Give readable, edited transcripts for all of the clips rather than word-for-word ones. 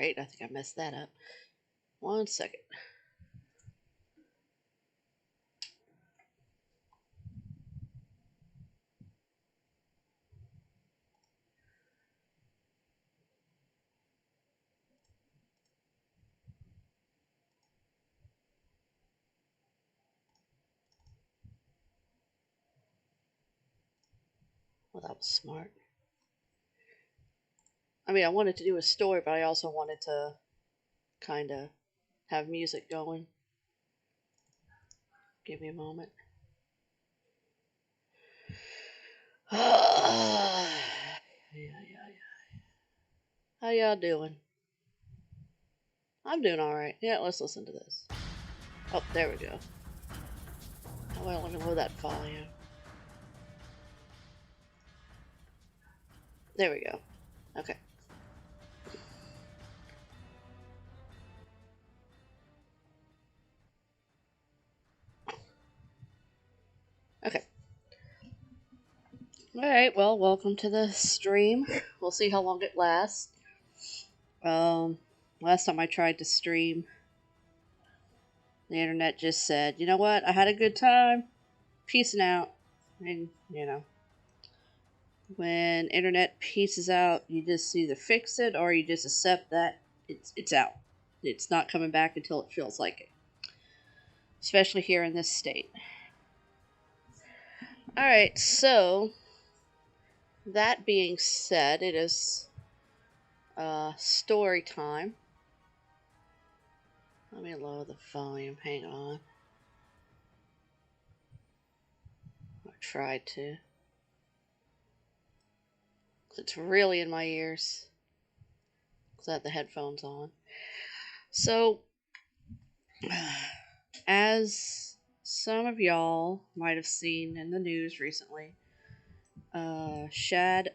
Alright, I think I messed that up. 1 second. Well, that was smart. I mean, I wanted to do a story, but I also wanted to kind of have music going. Give me a moment. Yeah, yeah. How y'all doing? I'm doing alright. Yeah, let's listen to this. Oh, there we go. Oh, I want to know that volume. There we go. Okay. Okay. Alright, well, welcome to the stream. We'll see how long it lasts. Last time I tried to stream, the internet just said, you know what, I had a good time. Peacing out. And, when internet pieces out, you just either fix it or you just accept that it's out. It's not coming back until it feels like it. Especially here in this state. Alright, so that being said, it is story time. Let me lower the volume. Hang on. I tried to. It's really in my ears. Because I have the headphones on. So, as some of y'all might have seen in the news recently, Shad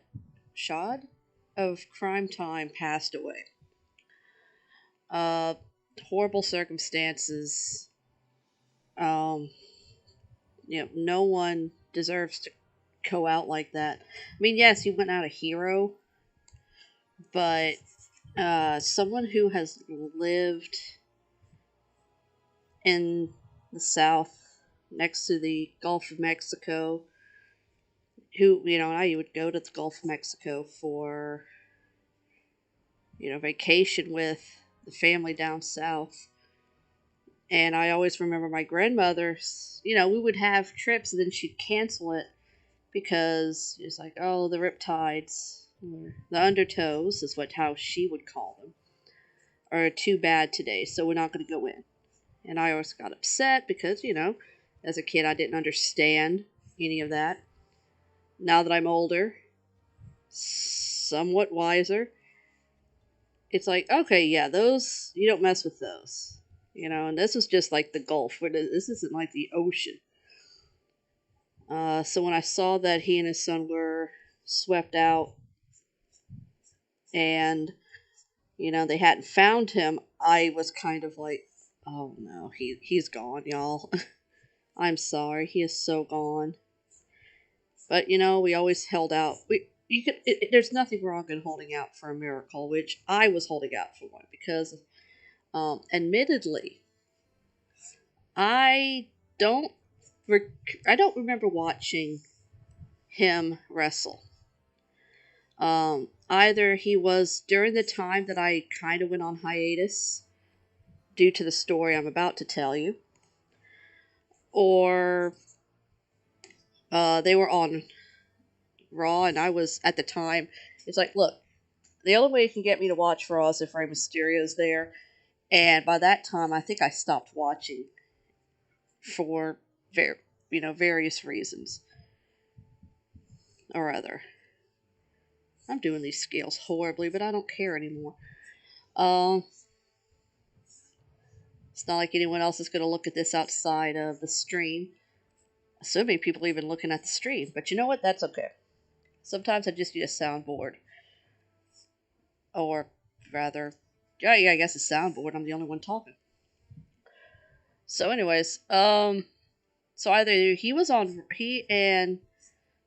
of Crime Time passed away. Uh, Horrible circumstances. Um, no one deserves to go out like that. I mean, yes, he went out a hero, but someone who has lived in the South next to the Gulf of Mexico, who, I would go to the Gulf of Mexico for, vacation with the family down south. And I always remember my grandmother, we would have trips and then she'd cancel it because it's like, oh, the riptides, or the undertows is how she would call them, are too bad today, so we're not going to go in. And I always got upset because, as a kid, I didn't understand any of that. Now that I'm older, somewhat wiser, it's like, okay, yeah, those, you don't mess with those. And this was just like the Gulf. This isn't like the ocean. So when I saw that he and his son were swept out and, they hadn't found him, I was kind of like, oh no, he's gone, y'all. I'm sorry, he is so gone. But we always held out. There's nothing wrong in holding out for a miracle, which I was holding out for one because, admittedly, I don't I don't remember watching him wrestle. Either he was during the time that I kind of went on hiatus due to the story I'm about to tell you, or they were on Raw, and I was at the time. It's like, look, the only way you can get me to watch Raw is if Rey Mysterio's there, and by that time, I think I stopped watching for various reasons or other. I'm doing these scales horribly, but I don't care anymore. Um, it's not like anyone else is going to look at this outside of the stream. Assuming people even looking at the stream, but you know what? That's okay. Sometimes I just need a soundboard, or rather, yeah, I guess a soundboard. I'm the only one talking. So, anyways, so either he and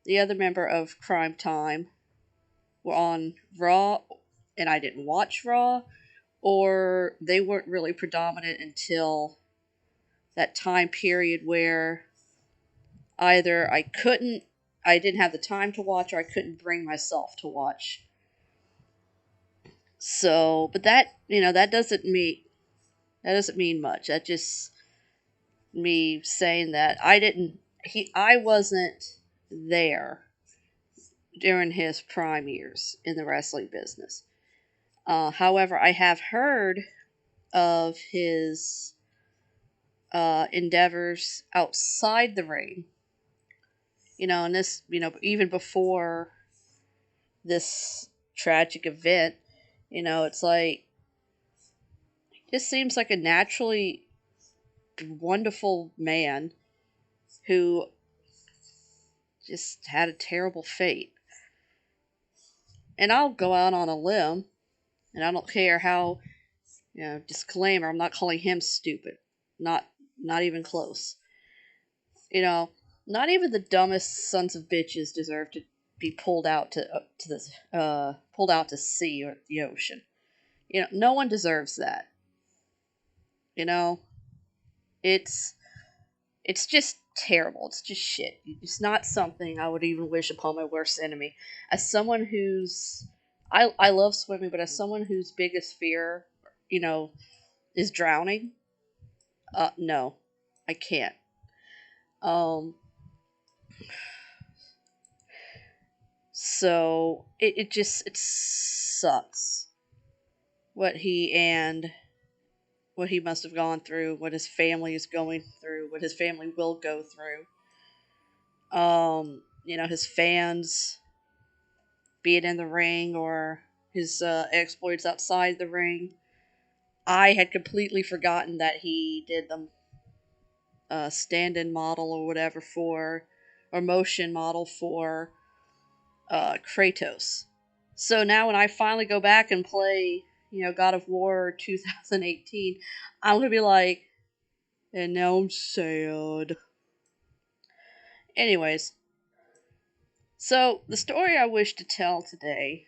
the other member of Crime Time were on Raw, and I didn't watch Raw, or they weren't really predominant until that time period where either I didn't have the time to watch, or I couldn't bring myself to watch. So, but that doesn't mean much. That just me saying that I wasn't there during his prime years in the wrestling business. However, I have heard of his endeavors outside the ring. And this, even before this tragic event, it's like, just seems like a naturally wonderful man who just had a terrible fate. And I'll go out on a limb, and I don't care how, disclaimer, I'm not calling him stupid. Not not even close. You know, Not even the dumbest sons of bitches deserve to be pulled out to sea or the ocean. No one deserves that. You know, it's it's just terrible. It's just shit. It's not something I would even wish upon my worst enemy. As someone who's I love swimming, but as someone whose biggest fear, you know, is drowning, no, I can't. Um, so it sucks what he must have gone through, what his family is going through, what his family will go through. His fans, be it in the ring or his exploits outside the ring. I had completely forgotten that he did the stand-in model or whatever or motion model for Kratos. So now when I finally go back and play, God of War 2018, I'm gonna be like, and now I'm sad. Anyways, so the story I wish to tell today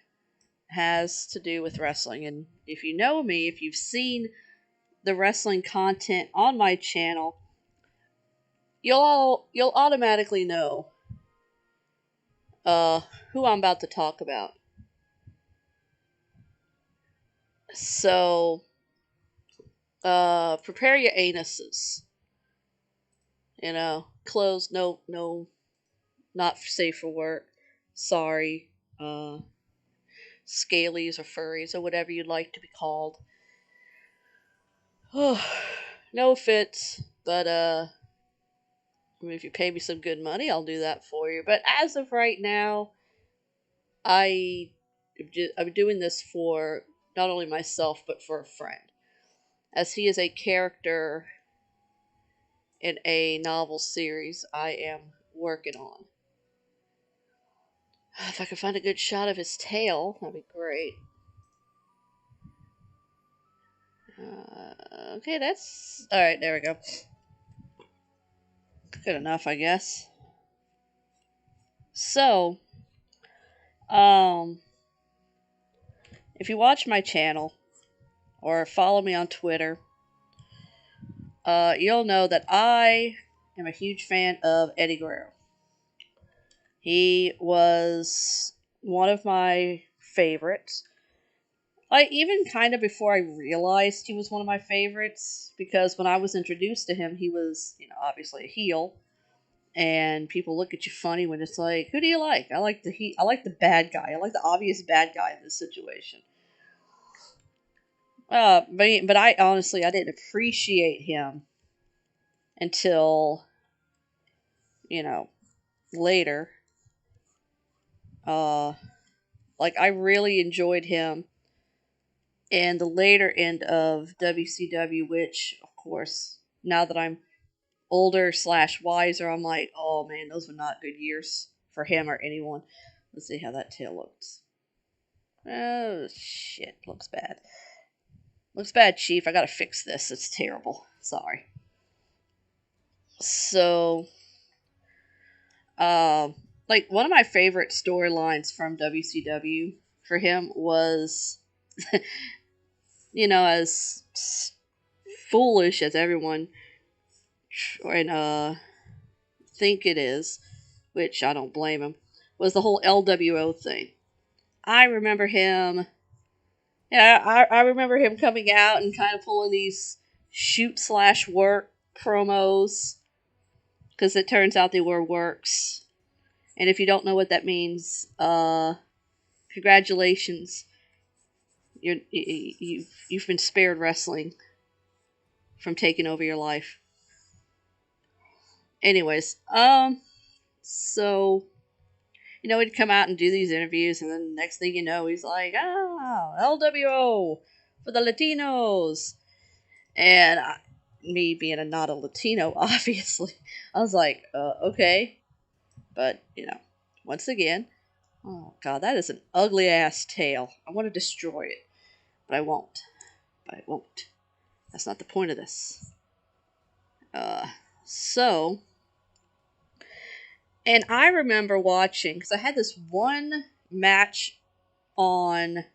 has to do with wrestling. And if you know me, if you've seen the wrestling content on my channel, you'll automatically know uh who I'm about to talk about. So prepare your anuses. Closed, no, not safe for work. Sorry. Scalies or furries or whatever you'd like to be called. No offense, but if you pay me some good money, I'll do that for you. But as of right now, I'm doing this for not only myself but for a friend, as he is a character in a novel series I am working on. If I could find a good shot of his tail, that'd be great. Okay, that's all right. There we go. Good enough, I guess. So, um, if you watch my channel or follow me on Twitter, you'll know that I am a huge fan of Eddie Guerrero. He was one of my favorites. Even kind of before I realized he was one of my favorites, because when I was introduced to him, he was, obviously a heel, and people look at you funny when it's like, who do you like? I like the bad guy. I like the obvious bad guy in this situation. But I honestly I didn't appreciate him until later. Uh, I really enjoyed him in the later end of WCW, which of course now that I'm older/wiser, I'm like, oh man, those were not good years for him or anyone. Let's see how that tail looks. Oh shit, looks bad. Looks bad, Chief. I gotta fix this. It's terrible. Sorry. So, um, one of my favorite storylines from WCW for him was as foolish as everyone and think it is, which I don't blame him, was the whole LWO thing. I remember him. Yeah, I remember him coming out and kind of pulling these shoot/work promos because it turns out they were works. And if you don't know what that means, congratulations, you've been spared wrestling from taking over your life. Anyways, so he'd come out and do these interviews, and then next thing you know, he's like, LWO for the Latinos. And me being not a Latino, obviously, I was like, okay. But, once again, oh god, that is an ugly ass tail. I want to destroy it. But I won't. That's not the point of this. So, and I remember watching, because I had this one match on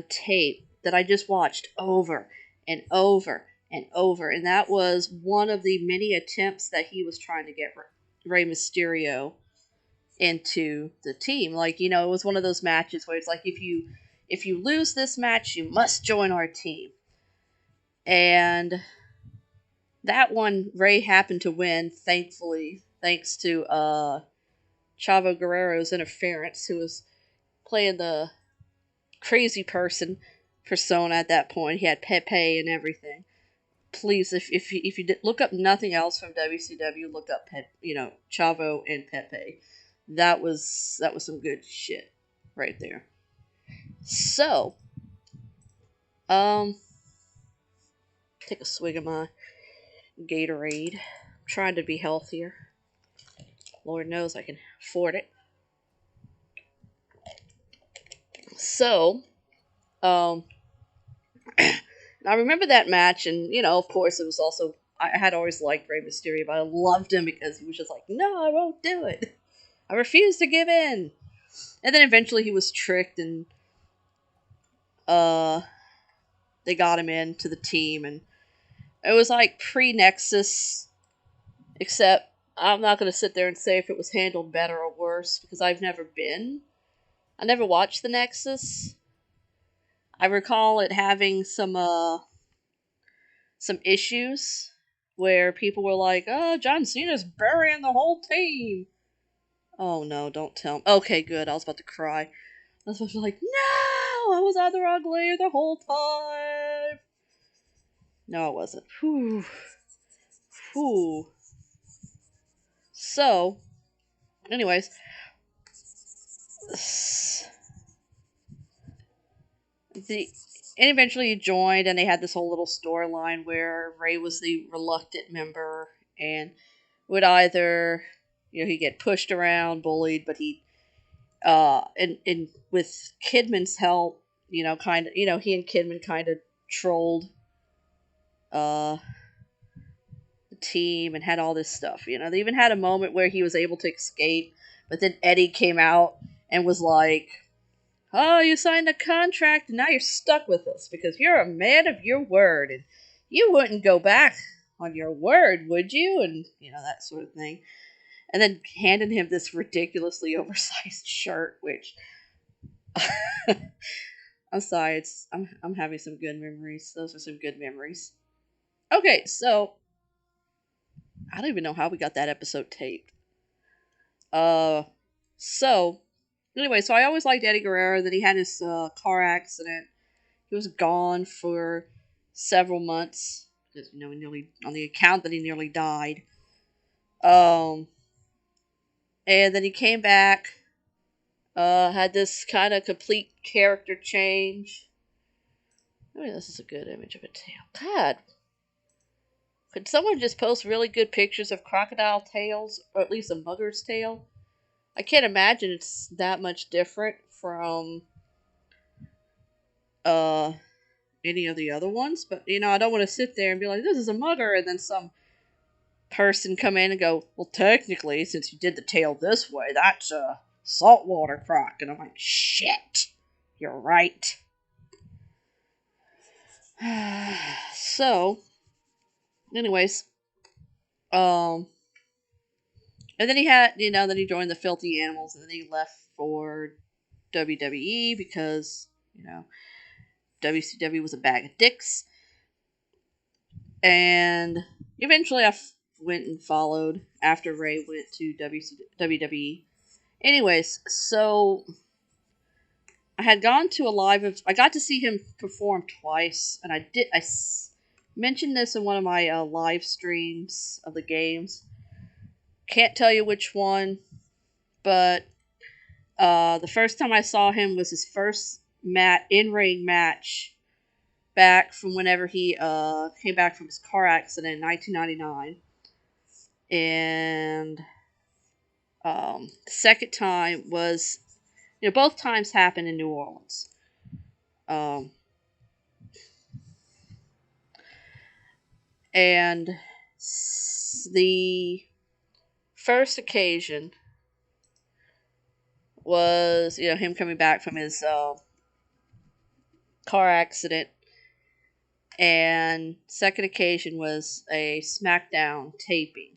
tape that I just watched over and over and over, and that was one of the many attempts that he was trying to get Rey Mysterio into the team. Like, it was one of those matches where it's like, if you lose this match, you must join our team. And that one, Rey happened to win, thankfully, thanks to Chavo Guerrero's interference, who was playing the crazy person persona at that point. He had Pepe and everything. Please, if you did, look up nothing else from WCW, look up Chavo and Pepe. That was some good shit right there. So, take a swig of my Gatorade. I'm trying to be healthier. Lord knows I can afford it. So, I remember that match, and of course, it was also, I had always liked Rey Mysterio, but I loved him because he was just like, no, I won't do it. I refuse to give in. And then eventually he was tricked, and they got him into the team, and it was like pre-Nexus, except I'm not going to sit there and say if it was handled better or worse, because I never watched the Nexus. I recall it having some issues where people were like, oh, John Cena's burying the whole team. Oh no, don't tell me. Okay, good. I was about to cry. I was about to be like, no, I was on the wrong layer the whole time. No, it wasn't. Whew. So, anyways, and eventually he joined, and they had this whole little storyline where Rey was the reluctant member and would either, he'd get pushed around, bullied, but and with Kidman's help, kind of, he and Kidman kind of trolled the team and had all this stuff. They even had a moment where he was able to escape, but then Eddie came out and was like, oh, you signed a contract and now you're stuck with us because you're a man of your word and you wouldn't go back on your word, would you? And, that sort of thing. And then handed him this ridiculously oversized shirt, which I'm sorry, I'm having some good memories. Those are some good memories. Okay, so I don't even know how we got that episode taped. So anyway, so I always liked Eddie Guerrero. Then he had his car accident. He was gone for several months because he nearly, on the account that he nearly died. And then he came back. Had this kind of complete character change. I mean, this is a good image of a tail. God, could someone just post really good pictures of crocodile tails, or at least a mugger's tail? I can't imagine it's that much different from any of the other ones, but I don't want to sit there and be like, this is a mugger, and then some person come in and go, well, technically, since you did the tail this way, that's a saltwater croc. And I'm like, shit, You're right. So, anyways, um, and then he had, then he joined the Filthy Animals, and then he left for WWE because, WCW was a bag of dicks. And eventually went and followed after Ray went to WWE. Anyways, so I had gone to I got to see him perform twice, and I mentioned this in one of my live streams of the games. Can't tell you which one, but the first time I saw him was his first in-ring match back from whenever he came back from his car accident in 1999. And the second time was, both times happened in New Orleans. And the first occasion was, him coming back from his car accident. And second occasion was a SmackDown taping.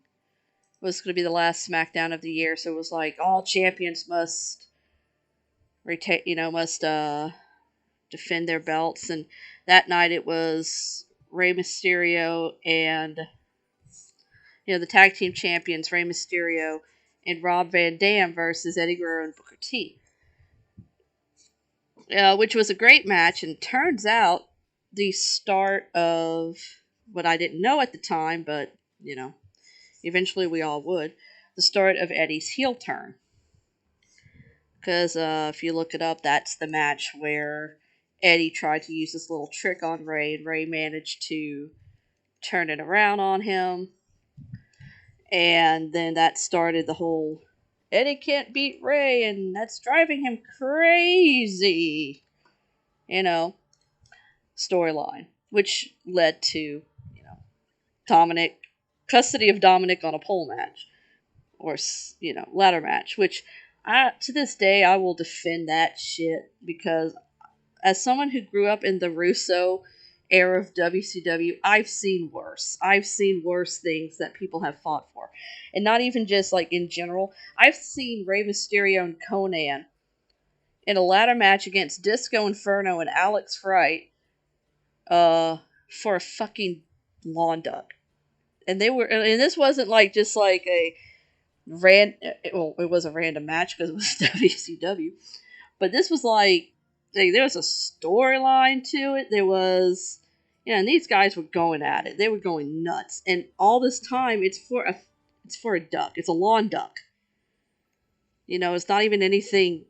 It was going to be the last SmackDown of the year, so it was like all champions must defend their belts. And that night it was Rey Mysterio and the tag team champions Rey Mysterio and Rob Van Dam versus Eddie Guerrero and Booker T. Which was a great match, and turns out the start of what I didn't know at the time, but eventually we all would, the start of Eddie's heel turn. Because if you look it up, that's the match where Eddie tried to use this little trick on Ray, and Ray managed to turn it around on him. And then that started the whole Eddie can't beat Ray, and that's driving him crazy, storyline, which led to, Dominic, custody of Dominic on a pole match, or, ladder match, which to this day I will defend that shit, because as someone who grew up in the Russo era of WCW, I've seen worse. I've seen worse things that people have fought for. And not even just like in general. I've seen Rey Mysterio and Conan in a ladder match against Disco Inferno and Alex Fright for a fucking lawn duck. And this wasn't like just like a it was a random match because it was WCW. But this was like there was a storyline to it. There was, and these guys were going at it. They were going nuts. And all this time, it's for a duck. It's a lawn duck. It's not even anything.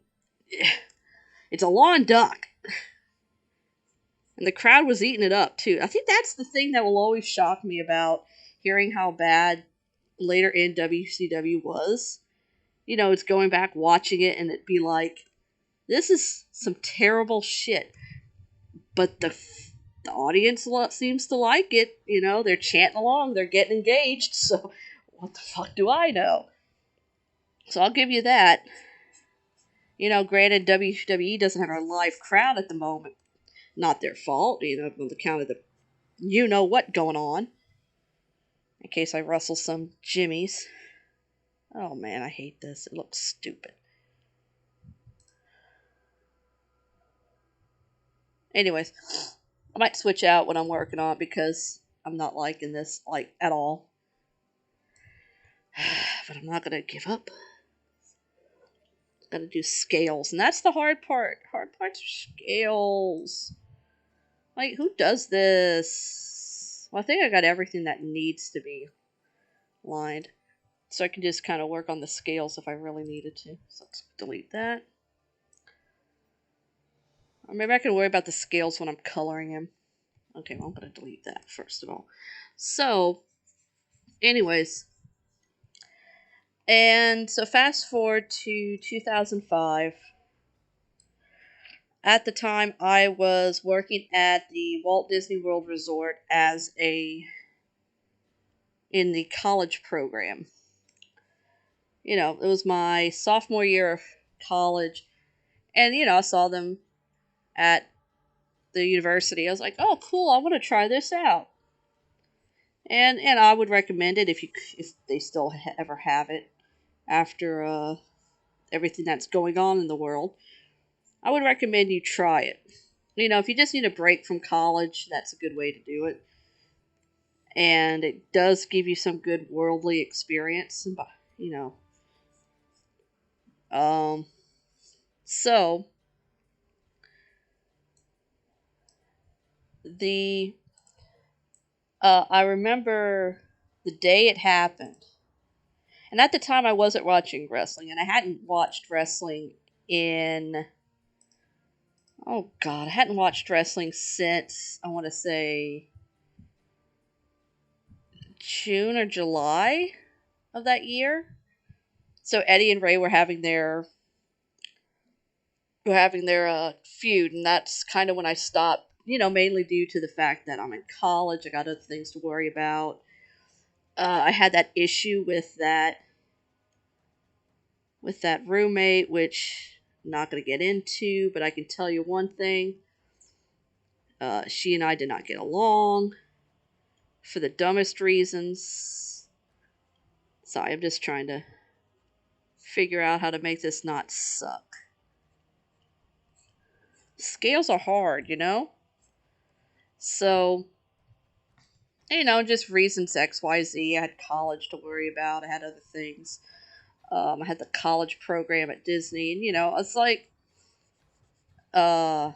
It's a lawn duck. And the crowd was eating it up, too. I think that's the thing that will always shock me about hearing how bad later in WCW was. It's going back, watching it, and it'd be like, this is some terrible shit. But the audience seems to like it. They're chanting along. They're getting engaged. So what the fuck do I know? So I'll give you that. Granted, WWE doesn't have a live crowd at the moment. Not their fault, on the count of the what going on. In case I rustle some jimmies. Oh man, I hate this. It looks stupid. Anyways, I might switch out what I'm working on because I'm not liking this at all. But I'm not gonna give up. Gotta do scales, and that's the hard part. Hard parts are scales. Like, who does this? Well, I think I got everything that needs to be lined. So I can just kind of work on the scales if I really needed to. So let's delete that. Or maybe I can worry about the scales when I'm coloring him. Okay, well, I'm going to delete that first of all. So, anyways. And so fast forward to 2005. At the time, I was working at the Walt Disney World Resort in the college program. It was my sophomore year of college. And, I saw them at the university. I was like, oh, cool, I want to try this out. And I would recommend it if they still ever have it after everything that's going on in the world. I would recommend you try it. You know, if you just need a break from college, that's a good way to do it. And it does give you some good worldly experience. You know, so the I remember the day it happened, and at the time I wasn't watching wrestling, and I hadn't watched wrestling in oh god, I hadn't watched wrestling since I want to say June or July of that year. So Eddie and Ray were having their feud, and that's kind of when I stopped. You know, mainly due to the fact that I'm in college, I got other things to worry about. I had that issue with that roommate, which I'm not going to get into, but I can tell you one thing: she and I did not get along for the dumbest reasons. Sorry, I'm just trying to figure out how to make this not suck. Scales are hard, you know? So, just reasons X, Y, Z. I had college to worry about. I had other things. I had the college program at Disney, and it's like, uh,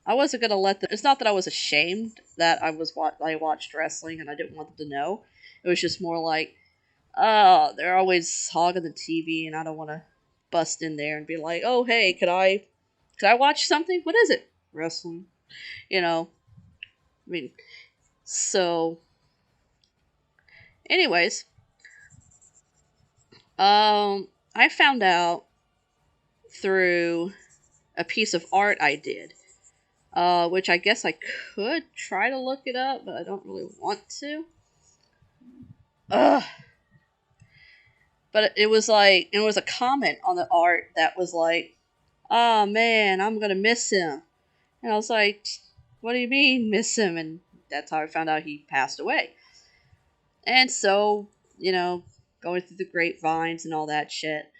I wasn't gonna let them. It's not that I was ashamed that I watched wrestling and I didn't want them to know. It was just more like, oh, they're always hogging the TV, and I don't want to bust in there and be like, oh, hey, could I watch something? What is it? Wrestling. You know. I mean, so. Anyways, I found out through a piece of art I did, which I guess I could try to look it up, but I don't really want to. Ugh. But it was a comment on the art that was like, "Oh man, I'm gonna miss him," and I was like, "What do you mean miss him?" And that's how I found out he passed away. And so, going through the grapevines and all that shit,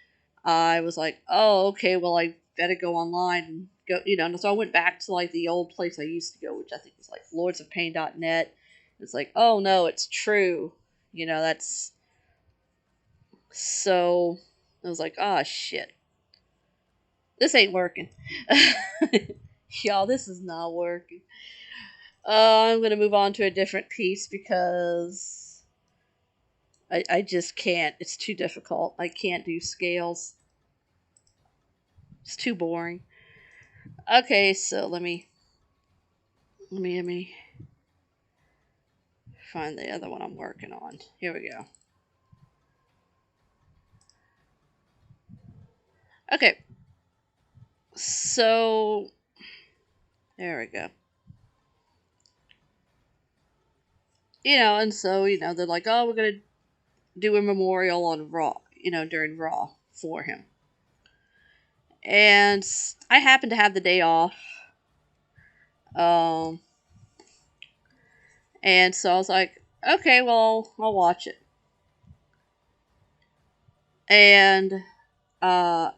I was like, oh, okay, well, I better go online and go, and so I went back to like the old place I used to go, which I think was like lordsofpain.net. It's like, oh no, it's true. That's so. I was like, ah, shit. This ain't working. Y'all, this is not working. I'm going to move on to a different piece because I just can't. It's too difficult. I can't do scales. It's too boring. Okay, so let me find the other one I'm working on. Here we go. Okay, so there we go. And so they're like, oh, we're gonna do a memorial on Raw, during Raw for him. And I happened to have the day off. Um, and so I was like, okay, well, I'll watch it. And uh,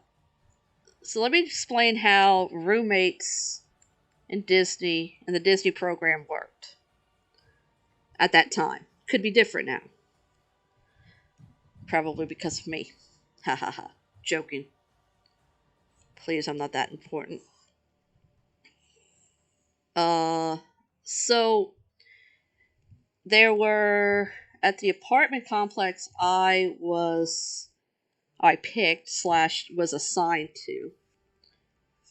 so let me explain how roommates in Disney and the Disney program worked at that time. Could be different now. Probably because of me. Ha ha ha. Joking. Please, I'm not that important. Uh, so there were at the apartment complex I picked slash was assigned to.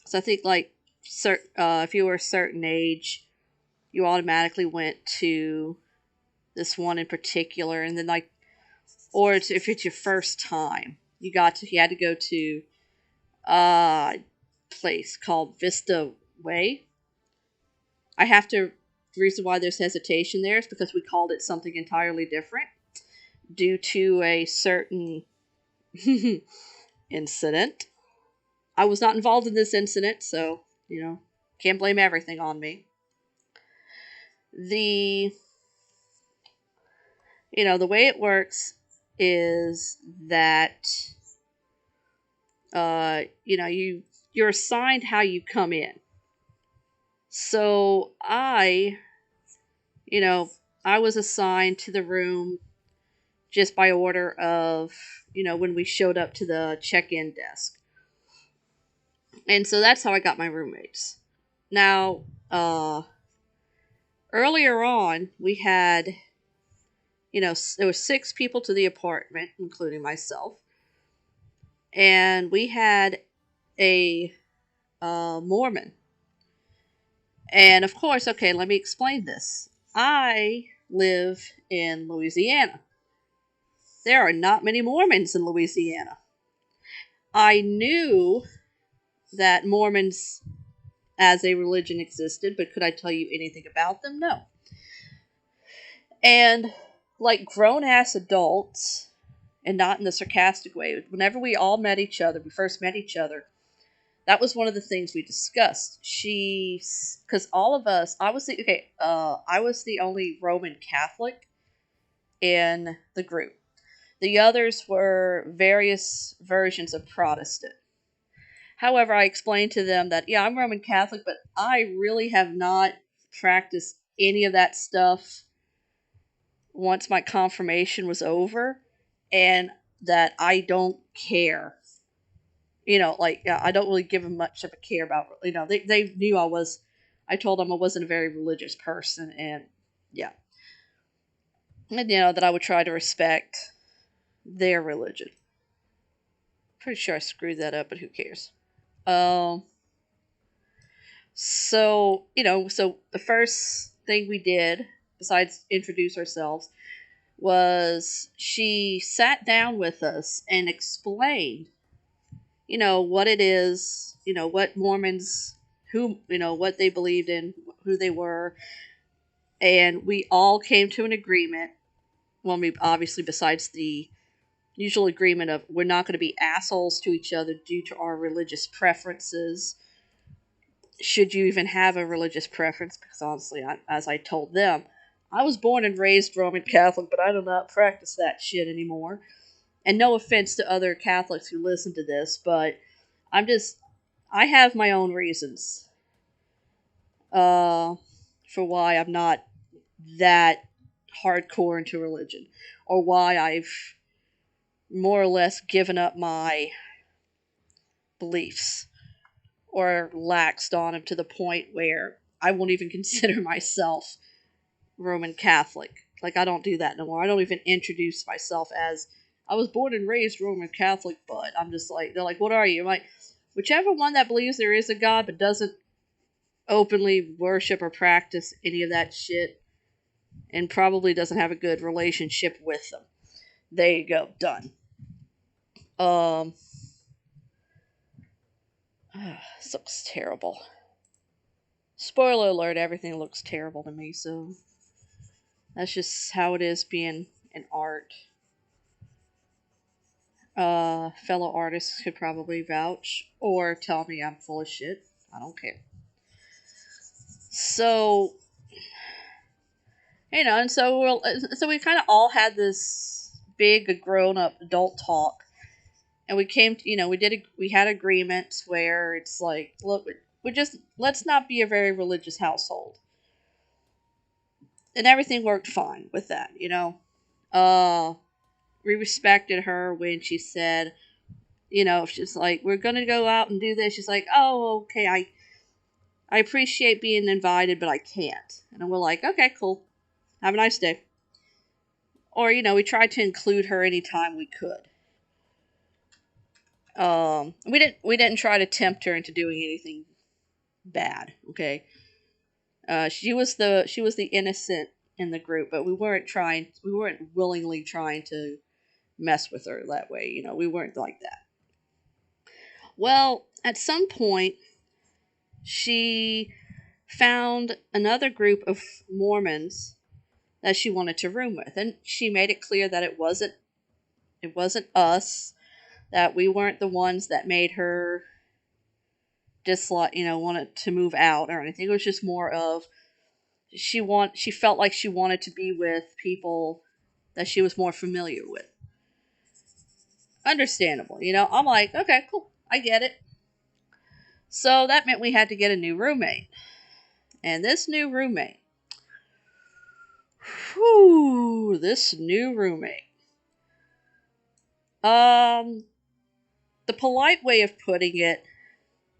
So I think like if you were a certain age, you automatically went to this one in particular, and then like, or if it's your first time, you had to go to a place called Vista Way. I have to. The reason why there's hesitation there is because we called it something entirely different due to a certain incident. I was not involved in this incident, so Can't blame everything on me. The the way it works is that you're assigned how you come in. So you know, I was assigned to the room just by order of, when we showed up to the check-in desk. And so that's how I got my roommates. Now, earlier on, we had, there were 6 people to the apartment, including myself. And we had a Mormon. And of course, okay, let me explain this. I live in Louisiana. There are not many Mormons in Louisiana. I knew that Mormons as a religion existed, but could I tell you anything about them? No. And like grown ass adults, and not in the sarcastic way, whenever we all met each other, we first met each other, that was one of the things we discussed. Because all of us, I was the only Roman Catholic in the group. The others were various versions of Protestant. However, I explained to them that, yeah, I'm Roman Catholic, but I really have not practiced any of that stuff once my confirmation was over, and that I don't care. I don't really give them much of a care about, they knew I told them I wasn't a very religious person, and yeah. And, that I would try to respect their religion. Pretty sure I screwed that up, but who cares? Um, so the first thing we did, besides introduce ourselves, was she sat down with us and explained, what it is, what Mormons, what they believed in, who they were, and we all came to an agreement. Well, we obviously, besides the usual agreement of we're not going to be assholes to each other due to our religious preferences. Should you even have a religious preference? Because honestly, as I told them, I was born and raised Roman Catholic, but I do not practice that shit anymore. And no offense to other Catholics who listen to this, but I have my own reasons for why I'm not that hardcore into religion, or why I've more or less given up my beliefs or laxed on them to the point where I won't even consider myself Roman Catholic. Like, I don't do that no more. I don't even introduce myself as I was born and raised Roman Catholic, but I'm just like, they're like, what are you? I'm like, whichever one that believes there is a God but doesn't openly worship or practice any of that shit, and probably doesn't have a good relationship with them. There you go, done. This looks terrible. Spoiler alert, everything looks terrible to me, so that's just how it is being an art. Fellow artists could probably vouch or tell me I'm full of shit. I don't care. So, and so we kind of all had this big grown up adult talk, and we came to, we had agreements where it's like, look, let's not be a very religious household, and everything worked fine with that. We respected her when she said, if she's like, we're gonna go out and do this, she's like, oh, okay, I appreciate being invited, but I can't. And we're like, okay, cool, have a nice day. Or, we tried to include her anytime we could. We didn't try to tempt her into doing anything bad. Okay. She was the innocent in the group, but we weren't willingly trying to mess with her that way. We weren't like that. Well, at some point, she found another group of Mormons that she wanted to room with, and she made it clear that it wasn't us, that we weren't the ones that made her dislike, wanted to move out or anything. It was just more of she felt like she wanted to be with people that she was more familiar with. Understandable, I'm like, okay, cool, I get it. So that meant we had to get a new roommate. And this new roommate, this new roommate. The polite way of putting it,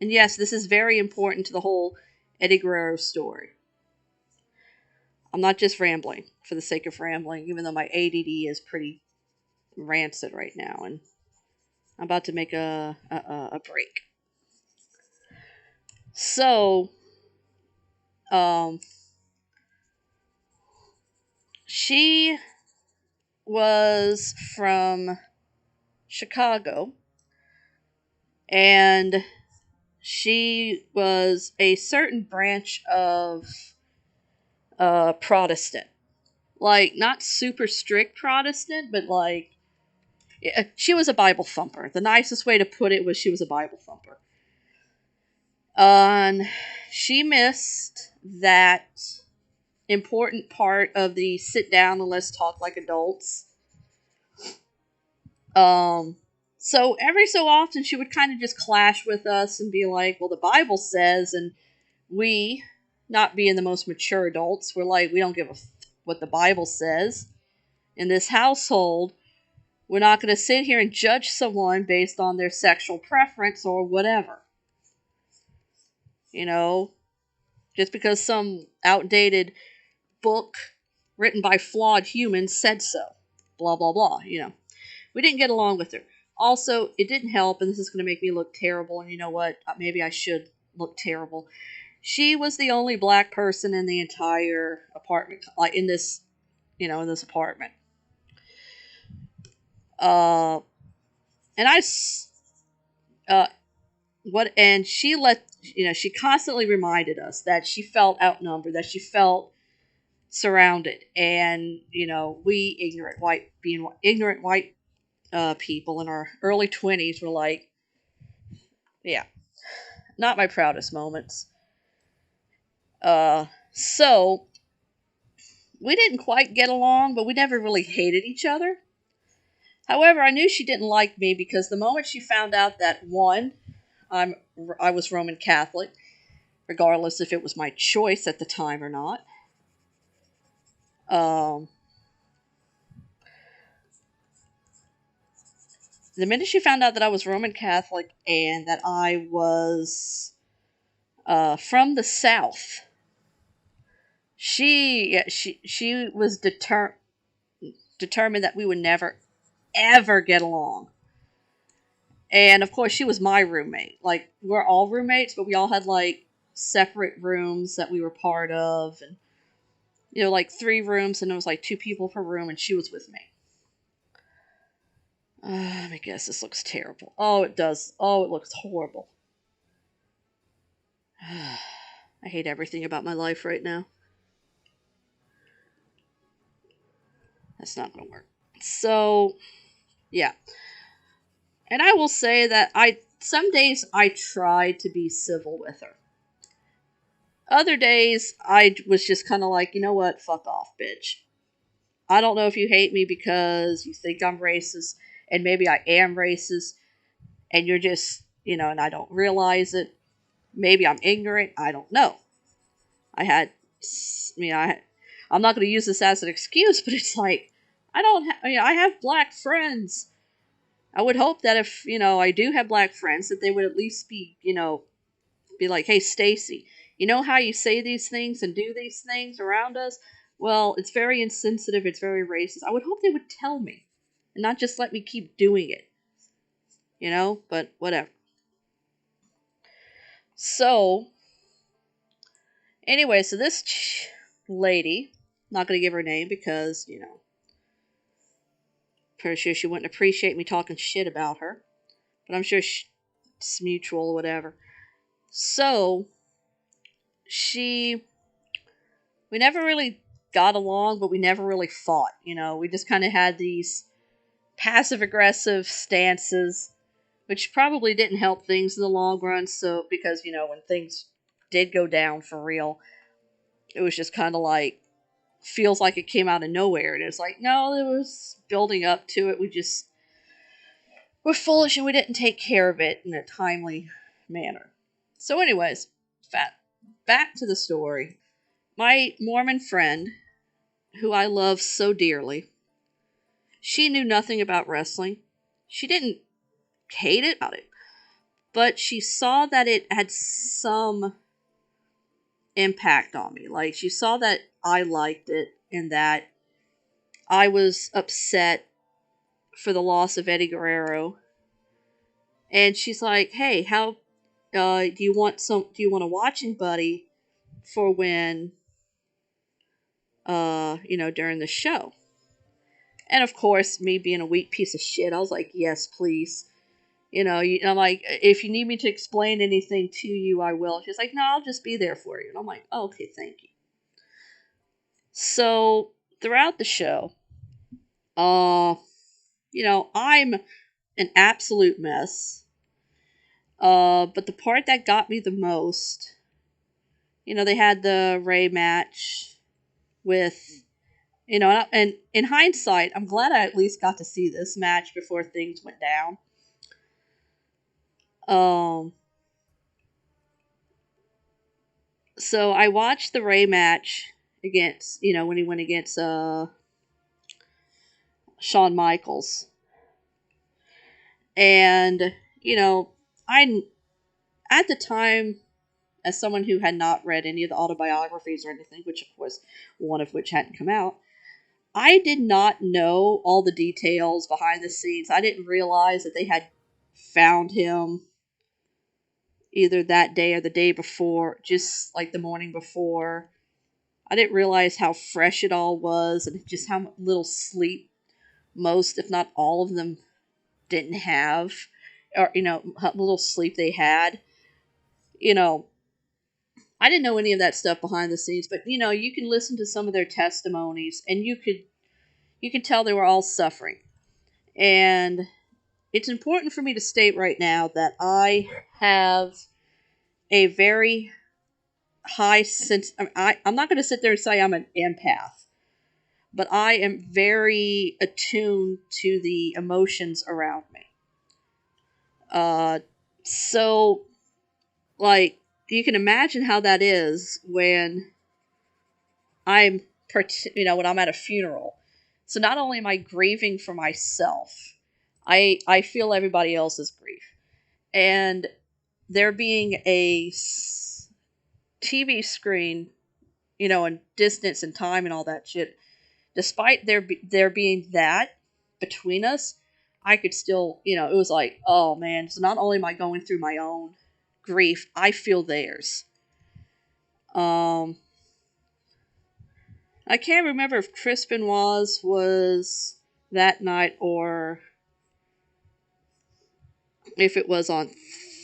and yes, this is very important to the whole Eddie Guerrero story. I'm not just rambling for the sake of rambling, even though my ADD is pretty rancid right now, and I'm about to make a break. So, she was from Chicago, and she was a certain branch of Protestant. Like, not super strict Protestant, but like, she was a Bible thumper. The nicest way to put it was she was a Bible thumper. And she missed that important part of the sit down and let's talk like adults. So every so often she would kind of just clash with us and be like, well, the Bible says, and we, not being the most mature adults, we're like, we don't give a what the Bible says. In this household, we're not going to sit here and judge someone based on their sexual preference or whatever. Just because some outdated book written by flawed humans said so. Blah, blah, blah, We didn't get along with her. Also, it didn't help, and this is going to make me look terrible, and you know what? Maybe I should look terrible. She was the only black person in the entire apartment, like in this apartment. And she constantly reminded us that she felt outnumbered, that she felt surrounded, and we ignorant white people in our early 20s were like, yeah, not my proudest moments. So we didn't quite get along, but we never really hated each other. However, I knew she didn't like me because the moment she found out that, one, I was Roman Catholic, regardless if it was my choice at the time or not. The minute she found out that I was Roman Catholic and that I was from the South, she was determined that we would never, ever get along. And of course, she was my roommate. Like, we're all roommates, but we all had like separate rooms that we were part of, and like 3 rooms, and it was like 2 people per room, and she was with me. I guess this looks terrible. Oh, it does. Oh, it looks horrible. I hate everything about my life right now. That's not going to work. So, yeah. And I will say that some days I tried to be civil with her. Other days I was just kind of like, you know what? Fuck off, bitch. I don't know if you hate me because you think I'm racist, and maybe I am racist, and you're just, and I don't realize it. Maybe I'm ignorant. I don't know. I'm not going to use this as an excuse, but it's like, I have black friends. I would hope that if, I do have black friends, that they would at least be, be like, hey, Stacy, you know how you say these things and do these things around us? Well, it's very insensitive. It's very racist. I would hope they would tell me and not just let me keep doing it. But whatever. So, anyway, so this lady, not going to give her name because, pretty sure she wouldn't appreciate me talking shit about her. But I'm sure it's mutual or whatever. So, we never really got along, but we never really fought. We just kind of had these passive-aggressive stances which probably didn't help things in the long run. So, because, when things did go down for real, it was just kind of like, feels like it came out of nowhere. And it's like, no, it was building up to it. We're foolish and we didn't take care of it in a timely manner. So, anyways, back to the story. My Mormon friend, who I love so dearly, she knew nothing about wrestling. She didn't hate it about it, but she saw that it had some impact on me. Like, she saw that I liked it and that I was upset for the loss of Eddie Guerrero. And she's like, "Hey, how do you want a watching buddy for when during the show?" And of course, me being a weak piece of shit, I was like, "Yes, please." I'm like, "If you need me to explain anything to you, I will." She's like, "No, I'll just be there for you." And I'm like, oh, "Okay, thank you." So throughout the show, I'm an absolute mess. But the part that got me the most, they had the Ray match with, and in hindsight, I'm glad I at least got to see this match before things went down. So I watched the Ray match against, when he went against Shawn Michaels. And, I, at the time, as someone who had not read any of the autobiographies or anything, which of course, one of which hadn't come out, I did not know all the details behind the scenes. I didn't realize that they had found him either that day or the day before, just like the morning before. I didn't realize how fresh it all was and just how little sleep most, if not all of them, didn't have, or, how little sleep they had. I didn't know any of that stuff behind the scenes, but, you can listen to some of their testimonies and you could tell they were all suffering. And it's important for me to state right now that I have a very high sense. I'm not going to sit there and say I'm an empath, but I am very attuned to the emotions around me. So, like, you can imagine how that is when when I'm at a funeral. So not only am I grieving for myself, I feel everybody else's grief. And there being a TV screen, and distance and time and all that shit, despite there being that between us, I could still, it was like, oh man, so not only am I going through my own grief, I feel theirs. I can't remember if Chris Benoit was that night or if it was on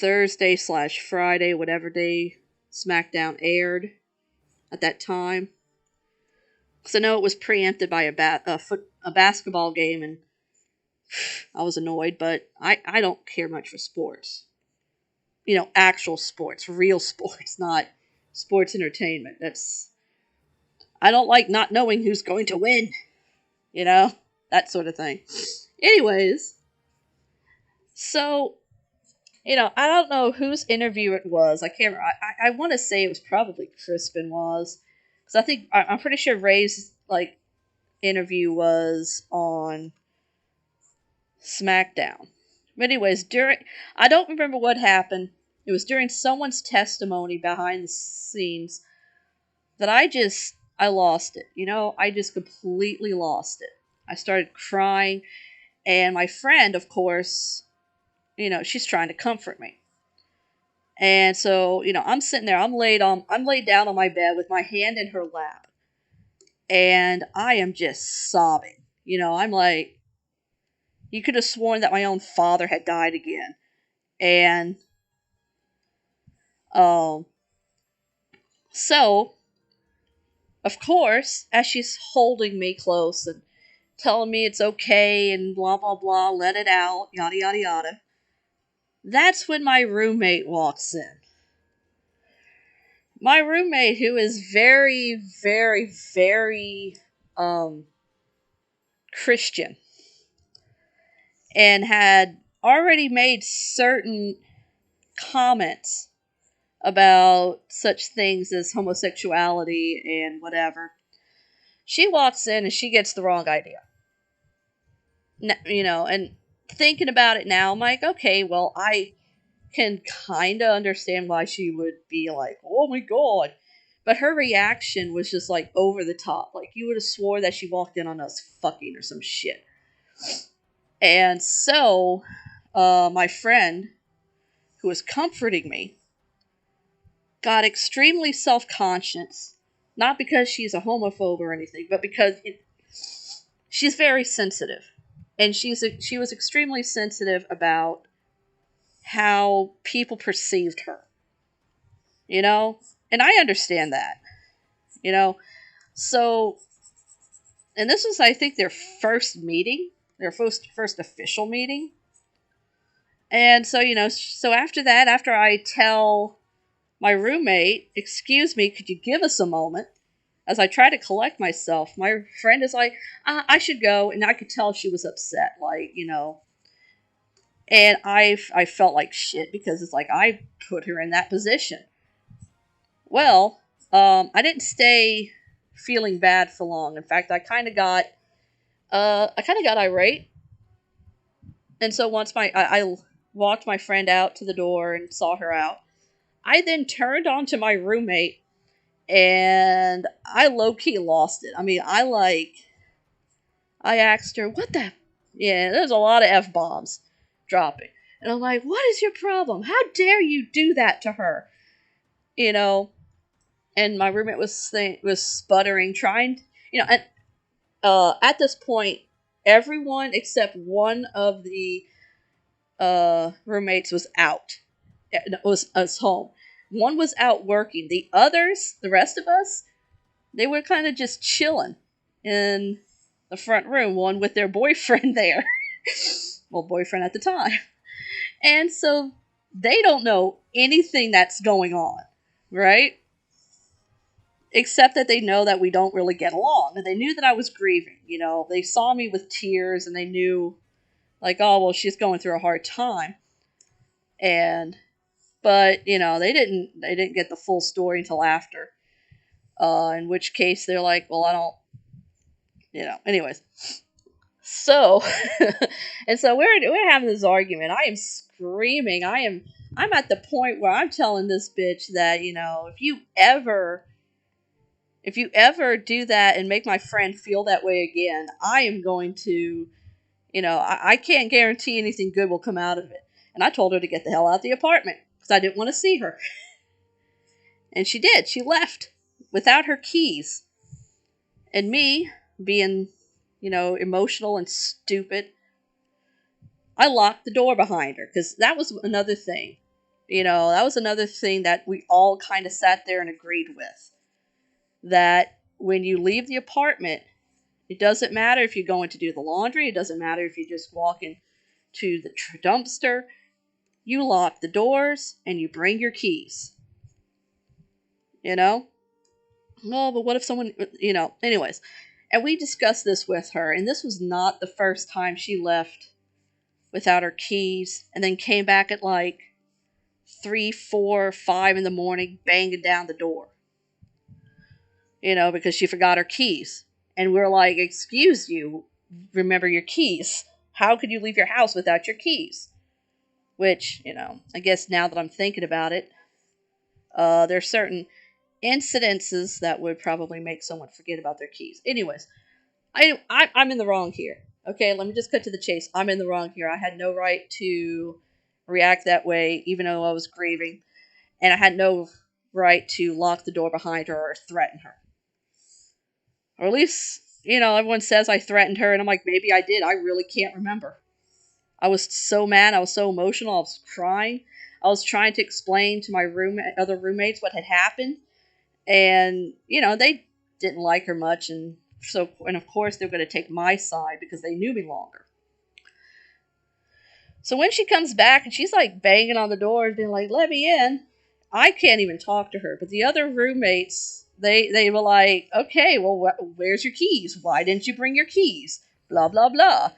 Thursday/Friday, whatever day SmackDown aired at that time. Because I know it was preempted by a basketball game, and I was annoyed, but I don't care much for sports. Actual sports, real sports, not sports entertainment. I don't like not knowing who's going to win, that sort of thing. Anyways, so, I don't know whose interview it was. I can't. I want to say it was probably Chris Benoit's, because I'm pretty sure Ray's interview was on SmackDown. But anyways, I don't remember what happened. It was during someone's testimony behind the scenes that I lost it. I just completely lost it. I started crying, and my friend, of course, she's trying to comfort me. And so, I'm sitting there, I'm laid down on my bed with my hand in her lap. And I am just sobbing. I'm like, you could have sworn that my own father had died again. And so, of course, as she's holding me close and telling me it's okay and blah blah blah, let it out, yada yada yada, That's when my roommate walks in. My roommate, who is very, very, very um, Christian, and had already made certain comments about such things as homosexuality and whatever. She walks in and she gets the wrong idea. And thinking about it now, I'm like, okay, well, I can kind of understand why she would be like, oh my god. But her reaction was just like over the top. Like you would have swore that she walked in on us fucking or some shit. And so, my friend, who was comforting me, got extremely self conscious. Not because she's a homophobe or anything, but because she's very sensitive. And she was extremely sensitive about how people perceived her. You know? And I understand that. You know? So, and this was, I think, their first meeting, their first official meeting. And so, so after that, after I tell my roommate, excuse me, could you give us a moment? As I try to collect myself, my friend is like, I should go. And I could tell she was upset, and I felt like shit because it's like I put her in that position. Well, I didn't stay feeling bad for long. In fact, I kind of got irate. And so once I walked my friend out to the door and saw her out, I then turned onto my roommate and I low key lost it. I mean, I asked her, what the? Yeah, there's a lot of F bombs dropping. And I'm like, what is your problem? How dare you do that to her? You know, and my roommate was sputtering, trying, and at this point, everyone except one of the roommates was out. It was home. One was out working. The others, the rest of us, they were kind of just chilling in the front room, one with their boyfriend there. Well, boyfriend at the time. And so they don't know anything that's going on, right? Except that they know that we don't really get along. And they knew that I was grieving. They saw me with tears and they knew, like, oh, well, she's going through a hard time. But they didn't get the full story until after. In which case they're like, well, I don't, anyways. So, and so we're having this argument. I am screaming. I'm at the point where I'm telling this bitch that, if you ever do that and make my friend feel that way again, I am going to, I can't guarantee anything good will come out of it. And I told her to get the hell out of the apartment because I didn't want to see her. And she did. She left without her keys. And me, being, emotional and stupid, I locked the door behind her because that was another thing. That was another thing that we all kind of sat there and agreed with. That when you leave the apartment, it doesn't matter if you're going to do the laundry. It doesn't matter if you're just walking to the dumpster. You lock the doors and you bring your keys. Well, but what if someone, anyways. And we discussed this with her, and this was not the first time she left without her keys and then came back at like 3, 4, 5 in the morning banging down the door. Because she forgot her keys. And we're like, excuse you, remember your keys. How could you leave your house without your keys? Which, I guess now that I'm thinking about it, there's certain incidences that would probably make someone forget about their keys. Anyways, I'm in the wrong here. Okay, let me just cut to the chase. I'm in the wrong here. I had no right to react that way, even though I was grieving. And I had no right to lock the door behind her or threaten her. Or at least, everyone says I threatened her, and I'm like, maybe I did. I really can't remember. I was so mad. I was so emotional. I was crying. I was trying to explain to my other roommates what had happened. And, they didn't like her much. And of course, they're going to take my side because they knew me longer. So when she comes back and she's like banging on the door and being like, let me in, I can't even talk to her. But the other roommates, they were like, okay, well, where's your keys? Why didn't you bring your keys? Blah, blah, blah.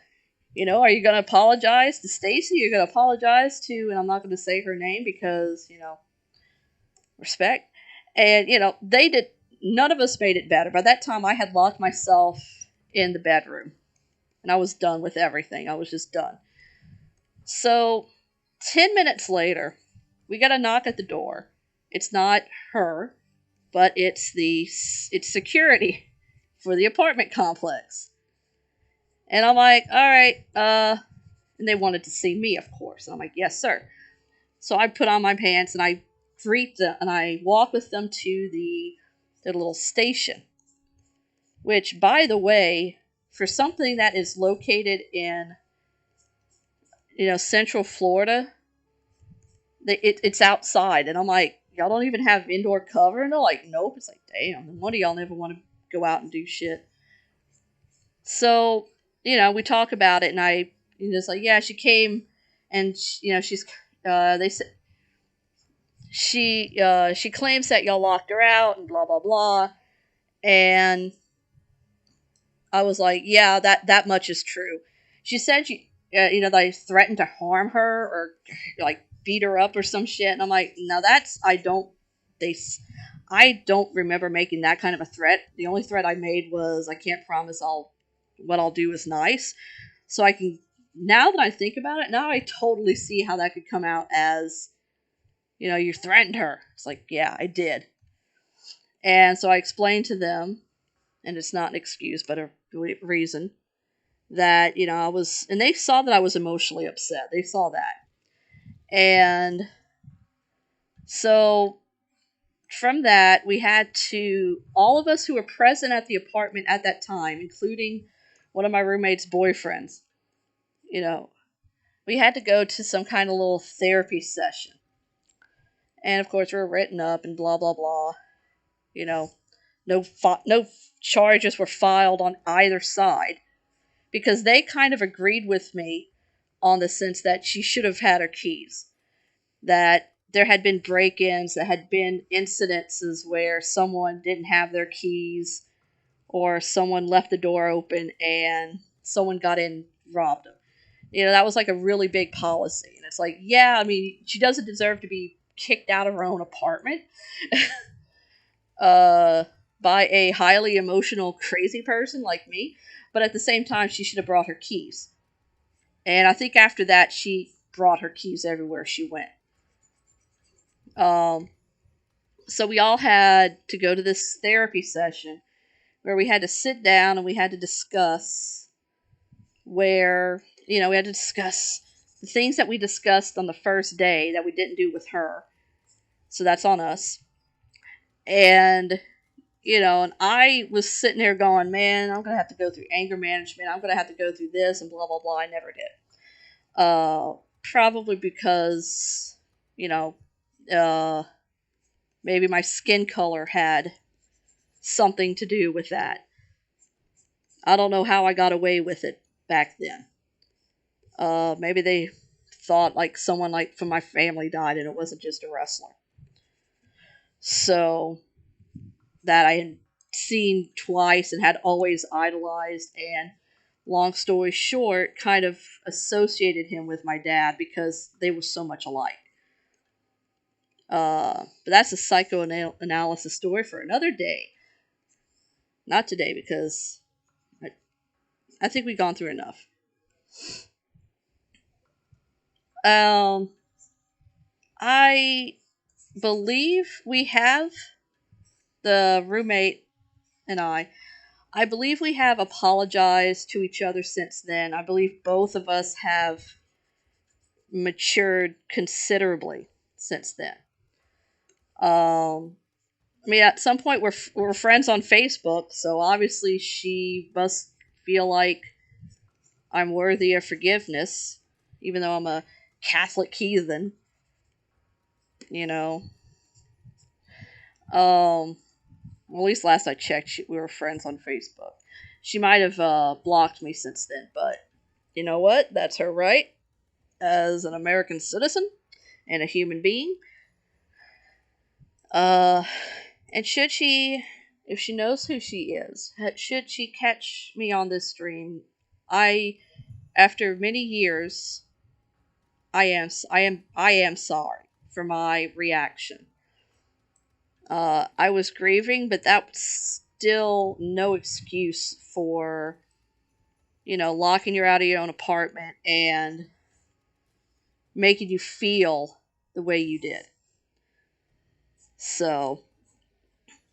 Are you going to apologize to Stacy? You're going to apologize to, and I'm not going to say her name because, respect. And, they did, none of us made it better. By that time, I had locked myself in the bedroom and I was done with everything. I was just done. So, 10 minutes later, we got a knock at the door. It's not her, but it's security for the apartment complex. And I'm like, all right, and they wanted to see me, of course. And I'm like, yes, sir. So I put on my pants and I greet them and I walk with them to the little station. Which, by the way, for something that is located in, Central Florida, it's outside. And I'm like, y'all don't even have indoor cover? And they're like, nope. It's like, damn, one of y'all never want to go out and do shit. So, we talk about it, and I, it's like, yeah, she came, and she's, they said, she claims that y'all locked her out, and blah blah blah, and I was like, yeah, that much is true. She said they threatened to harm her or like beat her up or some shit, and I'm like, no, I don't remember making that kind of a threat. The only threat I made was I can't promise what I'll do is nice. So now that I think about it, now I totally see how that could come out as, you threatened her. It's like, yeah, I did. And so I explained to them, and it's not an excuse, but a reason, that, and they saw that I was emotionally upset. They saw that. And so from that, all of us who were present at the apartment at that time, including one of my roommate's boyfriends, we had to go to some kind of little therapy session. And of course, we were written up and blah, blah, blah. No charges were filed on either side because they kind of agreed with me on the sense that she should have had her keys. That there had been break-ins, that had been incidences where someone didn't have their keys or someone left the door open and someone got in, robbed them. That was like a really big policy. And it's like, yeah, I mean, she doesn't deserve to be kicked out of her own apartment by a highly emotional, crazy person like me. But at the same time, she should have brought her keys. And I think after that, she brought her keys everywhere she went. So we all had to go to this therapy session where we had to sit down and we had to discuss we had to discuss the things that we discussed on the first day that we didn't do with her. So that's on us. And, and I was sitting there going, man, I'm going to have to go through anger management. I'm going to have to go through this and blah, blah, blah. I never did. Probably because, maybe my skin color had something to do with that. I don't know how I got away with it back then. Maybe they thought like someone like from my family died and it wasn't just a wrestler. So that I had seen twice and had always idolized, and long story short, kind of associated him with my dad because they were so much alike. But that's a psychoanalysis story for another day. Not today, because I think we've gone through enough. I believe we have, the roommate and I believe we have apologized to each other since then. I believe both of us have matured considerably since then. I mean, at some point we're friends on Facebook, so obviously she must feel like I'm worthy of forgiveness, even though I'm a Catholic heathen. Well, at least last I checked, we were friends on Facebook. She might have blocked me since then, but you know what? That's her right. as an American citizen and a human being. Uh, and should she, if she knows who she is, should she catch me on this stream, I, after many years, I am sorry for my reaction. I was grieving, but that was still no excuse for, locking you out of your own apartment and making you feel the way you did. So,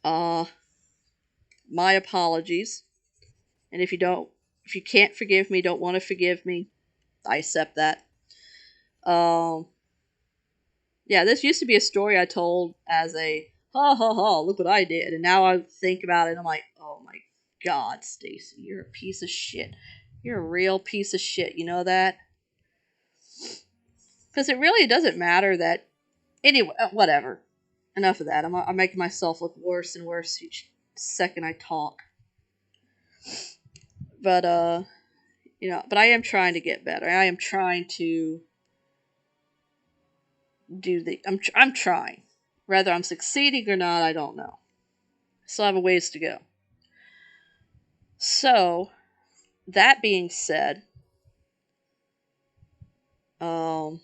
uh, my apologies. And if you can't forgive me, don't want to forgive me, I accept that. Um, yeah, this used to be a story I told as a ha ha ha, look what I did. And now I think about it and I'm like, oh my god, Stacy, you're a piece of shit. You're a real piece of shit. You know that? Because it really doesn't matter that. Anyway, whatever. Enough of that. I'm making myself look worse and worse each second I talk. But, but I am trying to get better. I am trying to I'm trying. Whether I'm succeeding or not, I don't know. Still have a ways to go. So, that being said, um,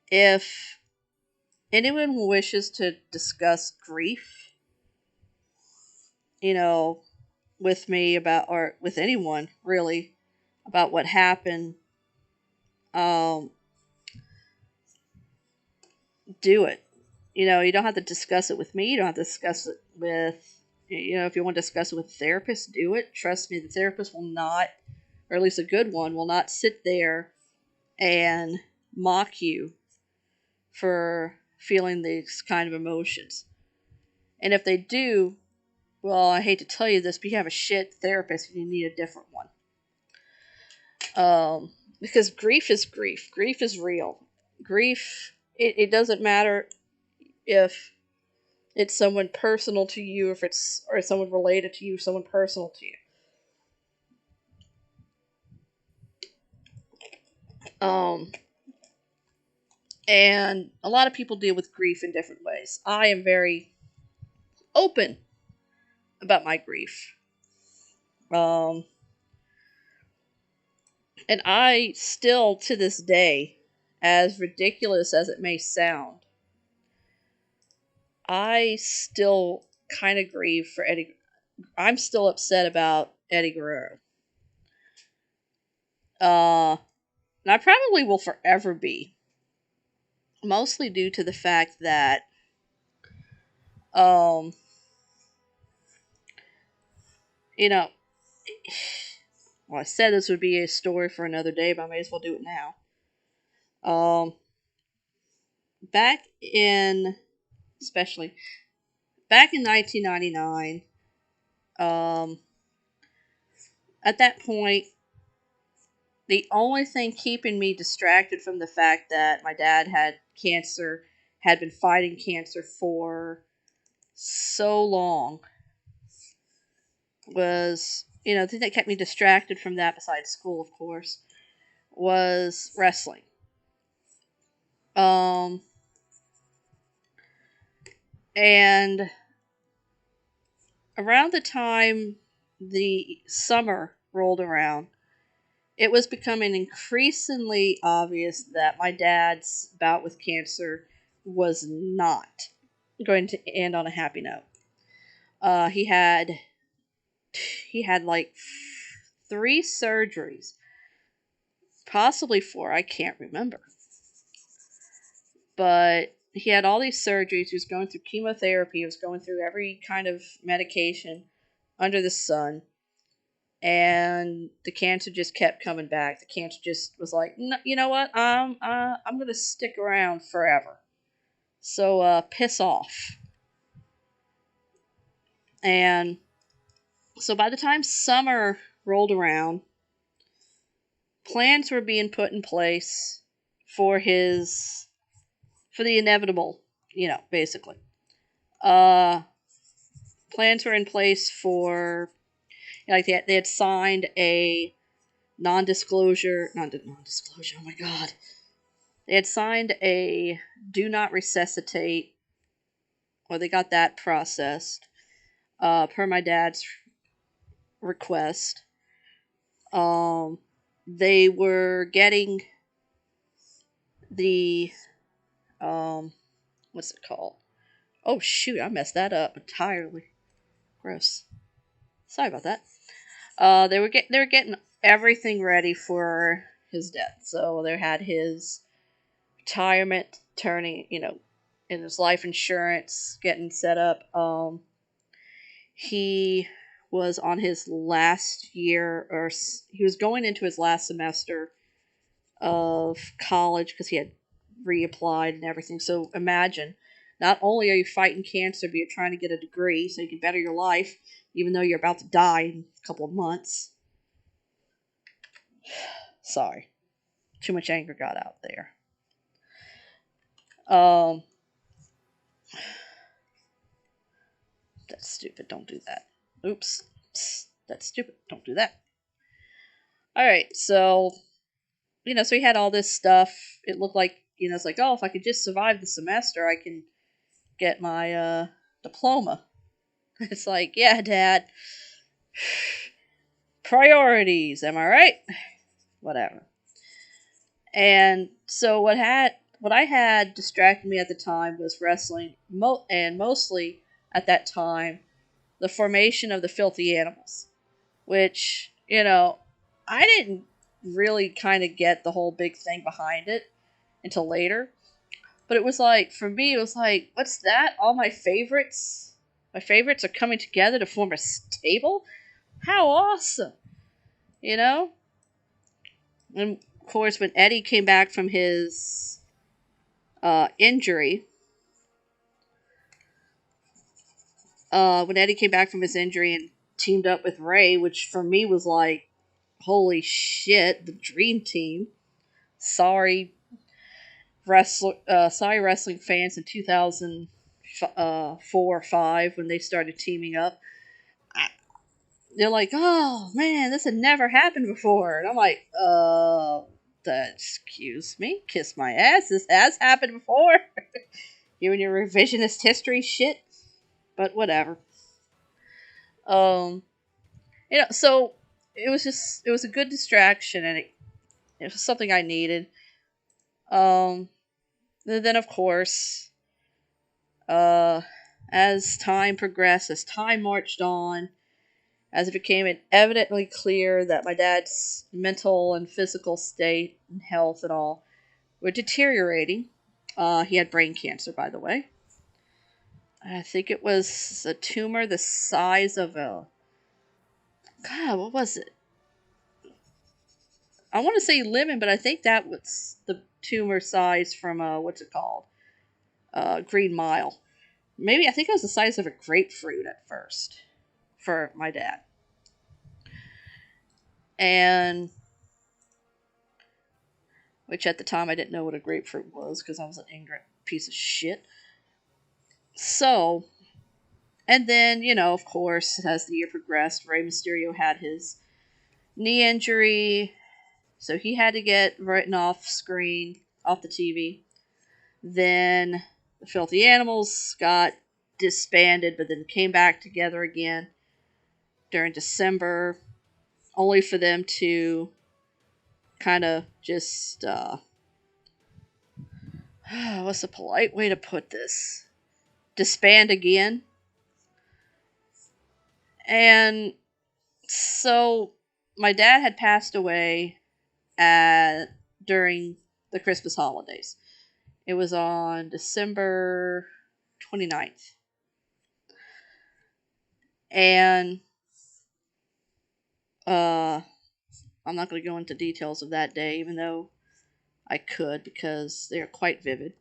if anyone wishes to discuss grief, you know, with me about, or with anyone really, about what happened, um, do it. You don't have to discuss it with me. You don't have to discuss it with, if you want to discuss it with a therapist, do it. Trust me, the therapist will not, or at least a good one, will not sit there and mock you for feeling these kind of emotions. And if they do, well, I hate to tell you this, but you have a shit therapist and you need a different one. Because grief is grief. Grief is real. Grief, it doesn't matter if it's someone personal to you, if it's or someone related to you, someone personal to you. Um, and a lot of people deal with grief in different ways. I am very open about my grief. Um, and I still, to this day, as ridiculous as it may sound, I still kind of grieve for Eddie. I'm still upset about Eddie Guerrero. And I probably will forever be. Mostly due to the fact that, um, you know, well, I said this would be a story for another day, but I may as well do it now. Um, back in, especially back in 1999, um, at that point, the only thing keeping me distracted from the fact that my dad had cancer, had been fighting cancer for so long, was, the thing that kept me distracted from that, besides school, of course, was wrestling. Um, and around the time the summer rolled around, it was becoming increasingly obvious that my dad's bout with cancer was not going to end on a happy note. He had like 3 surgeries, possibly 4. I can't remember, but he had all these surgeries. He was going through chemotherapy. He was going through every kind of medication under the sun, and the cancer just kept coming back. The cancer just was like, no, you know what? I'm gonna stick around forever. So piss off. And so by the time summer rolled around, plans were being put in place for the inevitable, basically. Uh, Plans were in place for, like, they had signed a non-disclosure. Oh my god! They had signed a do not resuscitate, or they got that processed, per my dad's request. Um, they were getting the what's it called? Oh shoot, I messed that up entirely. Gross. Sorry about that. They were getting everything ready for his death. So they had his retirement turning, in his life insurance getting set up. He was on his last year, or he was going into his last semester of college because he had reapplied and everything. So imagine, not only are you fighting cancer, but you're trying to get a degree so you can better your life, even though you're about to die in a couple of months. Sorry, too much anger got out there. Um, that's stupid. Don't do that. Oops, that's stupid. Don't do that. All right, so so he had all this stuff. It looked like it's like, oh, if I could just survive the semester, I can get my diploma. It's like, yeah, Dad. Priorities, am I right? Whatever. And so what I had distracted me at the time was wrestling, and mostly at that time, the formation of the Filthy Animals, which I didn't really kind of get the whole big thing behind it until later. But it was like, for me, it was like, what's that? All my favorites are coming together to form a stable? How awesome! You know? And of course, when Eddie came back from his injury, and teamed up with Ray, which for me was like, holy shit, the dream team. Sorry, sorry, wrestling fans in 2004 or 5 when they started teaming up. They're like, oh man, this had never happened before. And I'm like, excuse me, kiss my ass. This has happened before. You and your revisionist history shit. But whatever. Um, so it was a good distraction, and it was something I needed. Um, then of course, uh, as time progressed, as time marched on, as it became evidently clear that my dad's mental and physical state and health and all were deteriorating. He had brain cancer, by the way. I think it was a tumor the size of a. God, what was it? I want to say lemon, but I think that was the tumor size from what's it called? Green Mile. Maybe I think it was the size of a grapefruit at first for my dad. And which at the time I didn't know what a grapefruit was because I was an ignorant piece of shit. So, and then, of course, as the year progressed, Rey Mysterio had his knee injury, so he had to get written off screen, off the TV. Then the Filthy Animals got disbanded, but then came back together again during December, only for them to kind of just, what's a polite way to put this? Disband again. And so my dad had passed away during the Christmas holidays. It was on December 29th. And I'm not going to go into details of that day, even though I could, because they are quite vivid.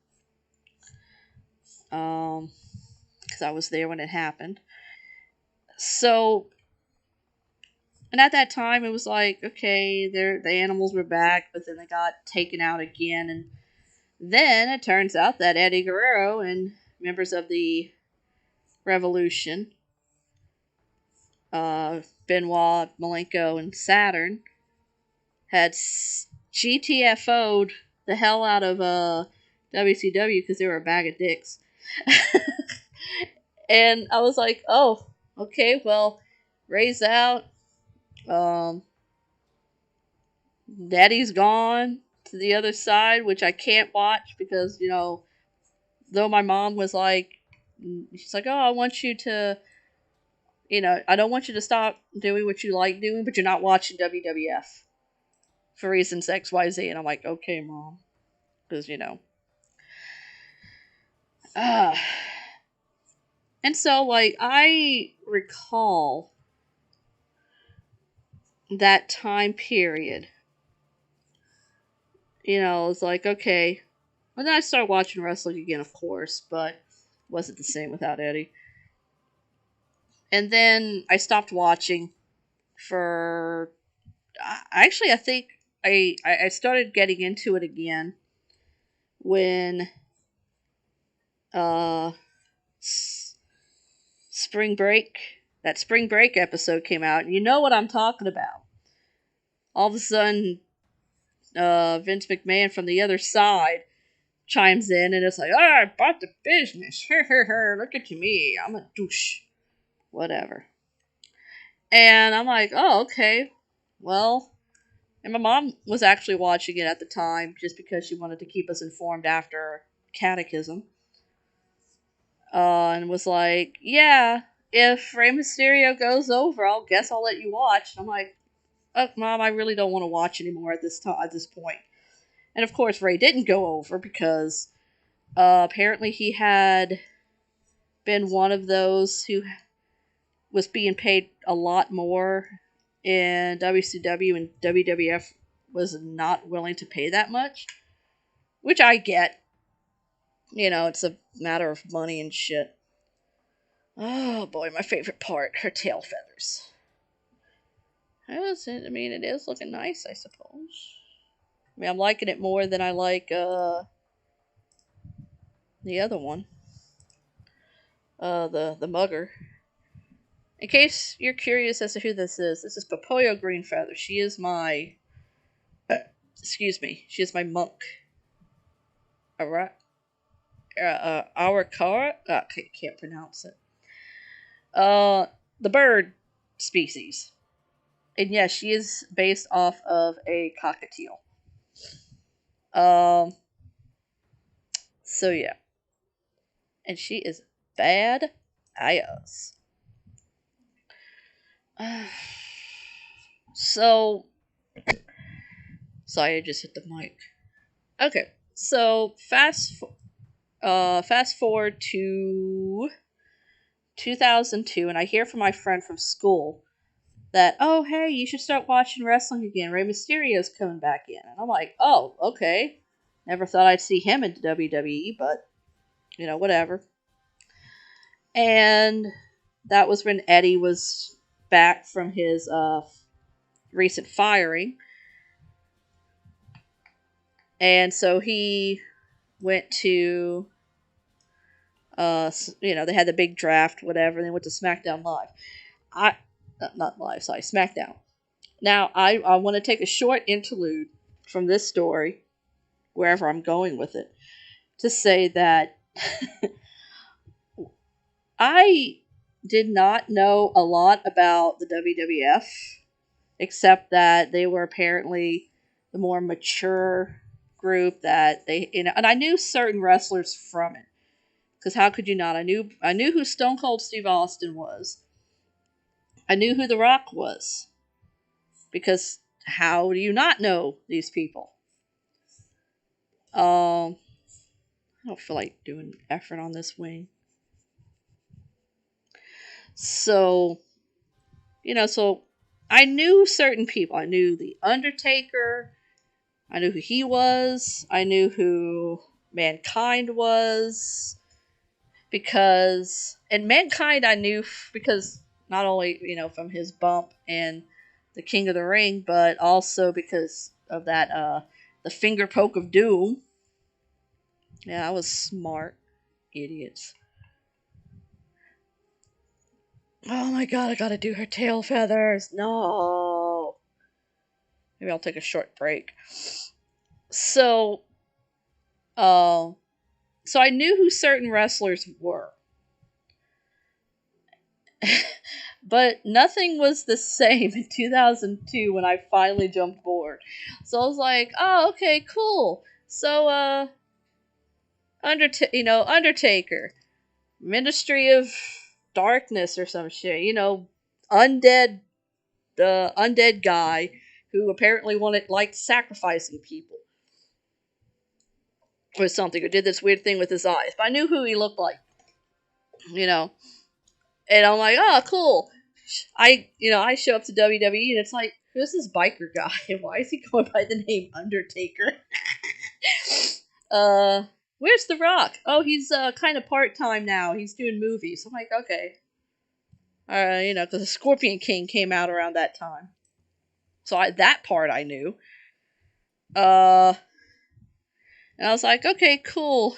Because I was there when it happened. So, and at that time, it was like, okay, the animals were back, but then they got taken out again. And then it turns out that Eddie Guerrero and members of the Revolution, Benoit, Malenko, and Saturn, had GTFO'd the hell out of WCW because they were a bag of dicks. And I was like, oh, okay, well, Ray's out. Um, Daddy's gone to the other side, which I can't watch because, though my mom was like, she's like, oh, I want you to, I don't want you to stop doing what you like doing, but you're not watching WWF for reasons XYZ. And I'm like, okay, Mom. Because, Uh, and so, like, I recall that time period. It's like, okay. Well, then I started watching wrestling again, of course, but it wasn't the same without Eddie. And then I stopped watching for. Actually, I think I started getting into it again when uh, Spring Break. That Spring Break episode came out, and you know what I'm talking about. All of a sudden, Vince McMahon from the other side chimes in, and it's like, oh, I bought the business. Look at me. I'm a douche. Whatever. And I'm like, oh, okay. Well, and my mom was actually watching it at the time just because she wanted to keep us informed after catechism. And was like, yeah, if Rey Mysterio goes over, I'll let you watch. And I'm like, oh, Mom, I really don't want to watch anymore at this point. And of course, Rey didn't go over because apparently he had been one of those who was being paid a lot more in WCW, and WWF was not willing to pay that much. Which I get. It's a matter of money and shit. Oh boy, my favorite part, her tail feathers. It is looking nice, I suppose. I'm liking it more than I like the other one. The mugger. In case you're curious as to who this is Popoyo Greenfeather. She is my excuse me, she is my monk. Alright. Our car? Can't pronounce it. The bird species. And yes, she is based off of a cockatiel. So yeah. And she is bad ass. So sorry, I just hit the mic. Okay, so fast forward to 2002, and I hear from my friend from school that, oh, hey, you should start watching wrestling again. Rey Mysterio's coming back in. And I'm like, oh, okay. Never thought I'd see him in WWE, but, whatever. And that was when Eddie was back from his recent firing. And so he went to, they had the big draft, whatever, and they went to SmackDown Live. Not live, sorry, SmackDown. Now, I want to take a short interlude from this story, wherever I'm going with it, to say that I did not know a lot about the WWF, except that they were apparently the more mature group that they, and I knew certain wrestlers from it. Because how could you not? I knew who Stone Cold Steve Austin was. I knew who The Rock was. Because how do you not know these people? I don't feel like doing effort on this wing. So, so I knew certain people. I knew The Undertaker. I knew who he was. I knew who Mankind was. And Mankind I knew because not only, from his bump in the King of the Ring, but also because of that, the finger poke of doom. Yeah, I was smart. Idiots. Oh my god, I gotta do her tail feathers. No. Maybe I'll take a short break. So, uh, so I knew who certain wrestlers were. But nothing was the same in 2002 when I finally jumped board. So I was like, oh, okay, cool. So, Undertaker, Ministry of Darkness or some shit. Undead, the undead guy who apparently liked sacrificing people or something, who did this weird thing with his eyes. But I knew who he looked like, you know. And I'm like, oh, cool. I show up to WWE and it's like, who's this biker guy and why is he going by the name Undertaker? Where's The Rock? Oh, he's kind of part time now. He's doing movies. I'm like, okay, because the Scorpion King came out around that time, so that part I knew. And I was like, okay, cool.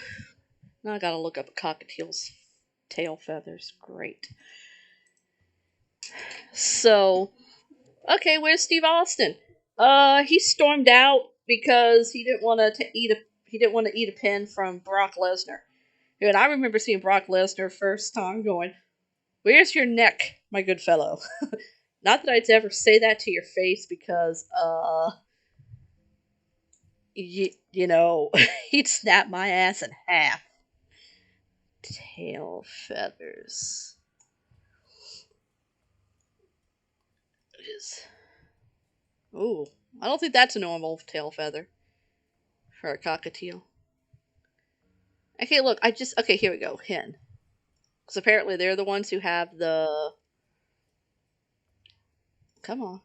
Now I gotta look up a cockatiel's tail feathers. Great. So, okay, where's Steve Austin? He stormed out because he didn't want to eat a pin from Brock Lesnar. And I remember seeing Brock Lesnar first time going, "Where's your neck, my good fellow?" Not that I'd ever say that to your face because, he'd snap my ass in half. Tail feathers. Ooh, I don't think that's a normal tail feather for a cockatiel. Okay, look, okay, here we go, hen. Because apparently they're the ones who have the... Come on.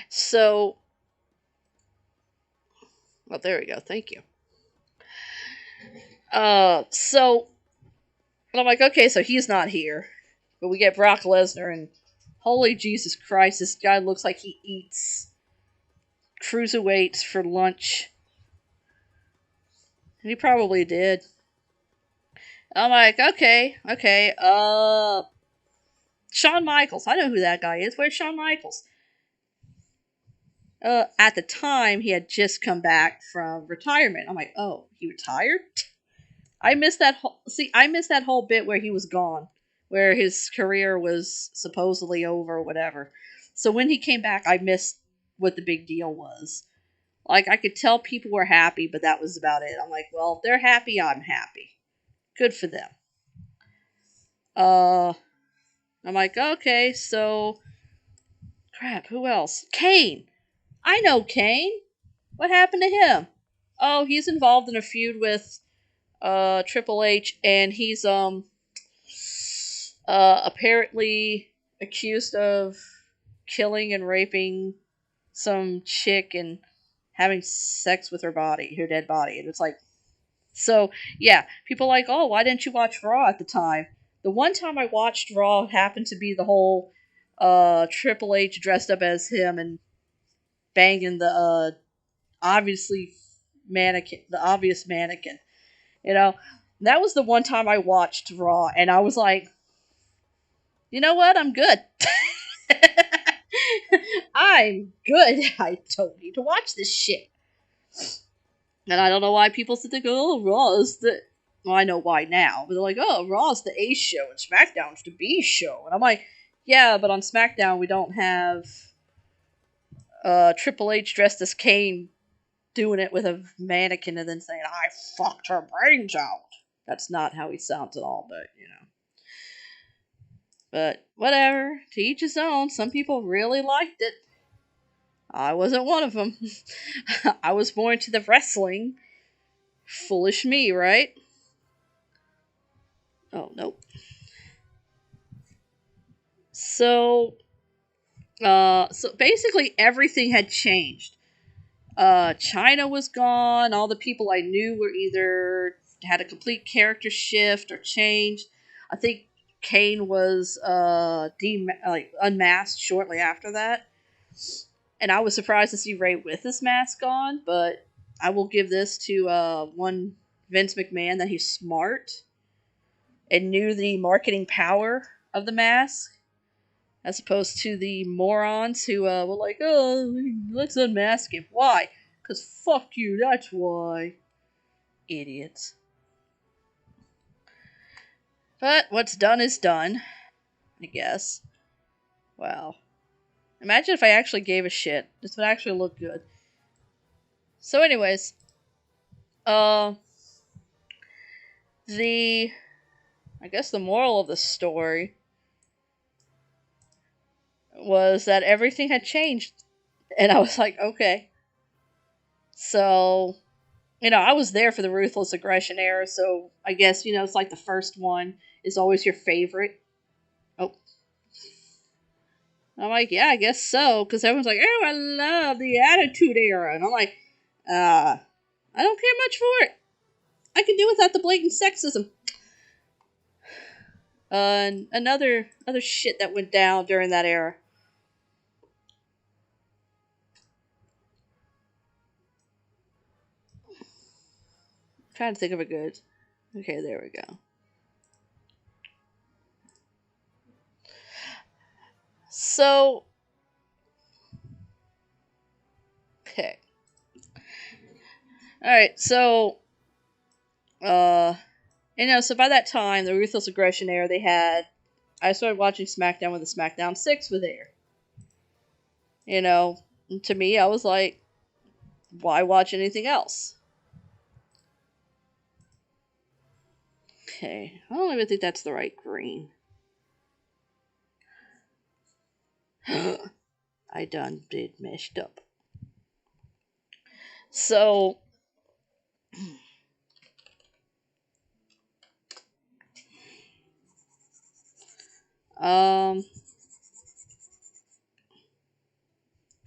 So... Well, there we go, thank you. So... And I'm like, okay, so he's not here. But we get Brock Lesnar, and holy Jesus Christ, this guy looks like he eats cruiserweights for lunch. And he probably did. I'm like, okay. Shawn Michaels. I know who that guy is. Where's Shawn Michaels? At the time, he had just come back from retirement. I'm like, oh, he retired? I missed that whole bit where he was gone, where his career was supposedly over or whatever. So when he came back, I missed what the big deal was. Like, I could tell people were happy, but that was about it. I'm like, well, if they're happy, I'm happy. Good for them. I'm like, okay, so... Crap, who else? Kane! I know Kane! What happened to him? Oh, he's involved in a feud with Triple H, and he's apparently accused of killing and raping some chick and having sex with her dead body. And it's like, so yeah, people are like, oh, why didn't you watch Raw at the time? The one time I watched Raw happened to be the whole Triple H dressed up as him and banging the obvious mannequin. That was the one time I watched Raw, and I was like, you know what? I'm good. I'm good. I don't need to watch this shit. And I don't know why people think, oh, Raw is the... Well, I know why now, but they're like, oh, Raw's the A show and SmackDown's the B show. And I'm like, yeah, but on SmackDown we don't have Triple H dressed as Kane doing it with a mannequin and then saying, I fucked her brains out. That's not how he sounds at all, but, But, whatever. To each his own. Some people really liked it. I wasn't one of them. I was more into the wrestling. Foolish me, right? Oh, nope. So basically everything had changed. China was gone. All the people I knew were either had a complete character shift or changed. I think Kane was unmasked shortly after that. And I was surprised to see Ray with his mask on, but I will give this to one Vince McMahon, that he's smart and knew the marketing power of the mask. as opposed to the morons who were like, oh, let's unmask him. Why? Because fuck you, that's why. Idiots. But what's done is done, I guess. Wow. Imagine if I actually gave a shit. This would actually look good. So anyways, the I guess the moral of the story was that everything had changed. And I was like, okay. So, I was there for the Ruthless Aggression era, so I guess, it's like the first one is always your favorite. Oh. I'm like, yeah, I guess so, because everyone's like, oh, I love the Attitude Era. And I'm like, I don't care much for it. I can do without the blatant sexism. And other shit that went down during that era. I'm trying to think of a good. Okay, there we go. So, okay. Alright, so, so by that time, the Ruthless Aggression era, I started watching SmackDown when the SmackDown 6 was there. To me, I was like, why watch anything else? Okay, I don't even think that's the right green. I done did messed up. So, I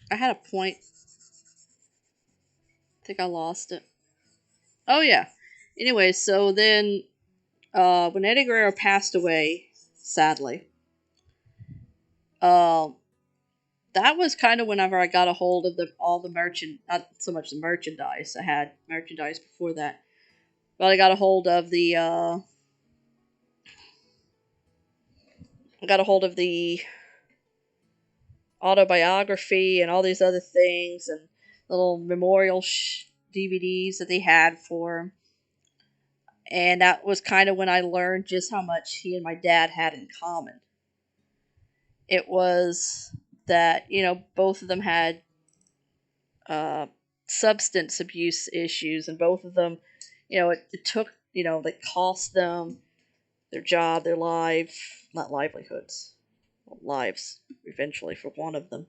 had a point. I think I lost it. Oh yeah. Anyway, so then, when Eddie Guerrero passed away, sadly, uh, that was kind of whenever I got a hold of all the not so much the merchandise. I had merchandise before that, but I got a hold of the autobiography and all these other things and little memorial DVDs that they had for him. And that was kind of when I learned just how much he and my dad had in common. It was that, both of them had uh, substance abuse issues, and both of them, it took, that cost them their job, their life, not livelihoods, lives eventually for one of them.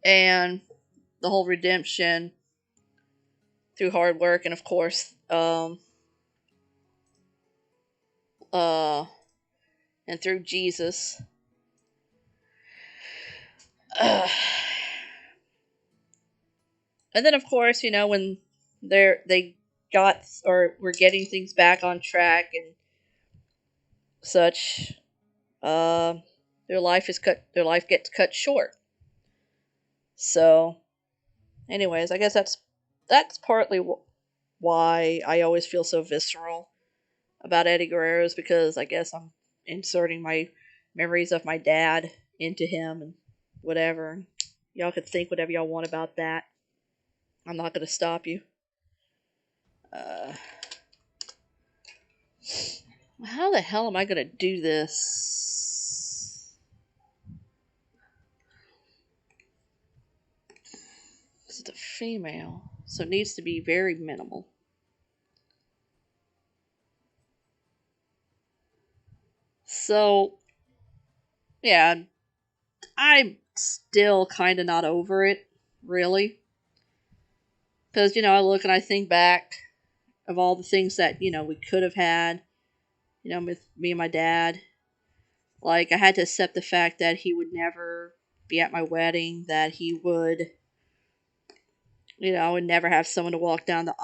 And the whole redemption through hard work, and of course, and through Jesus. And then, of course, when they got or were getting things back on track and such, their life gets cut short. So, anyways, I guess that's partly why I always feel so visceral about Eddie Guerrero, is because I guess I'm inserting my memories of my dad into him and whatever. Y'all could think whatever y'all want about that. I'm not going to stop you. How the hell am I going to do this? This is a female, so it needs to be very minimal. So, yeah, I'm still kind of not over it, really. Because, I look and I think back of all the things that, we could have had, with me and my dad. Like, I had to accept the fact that he would never be at my wedding, that he would, I would never have someone to walk me down the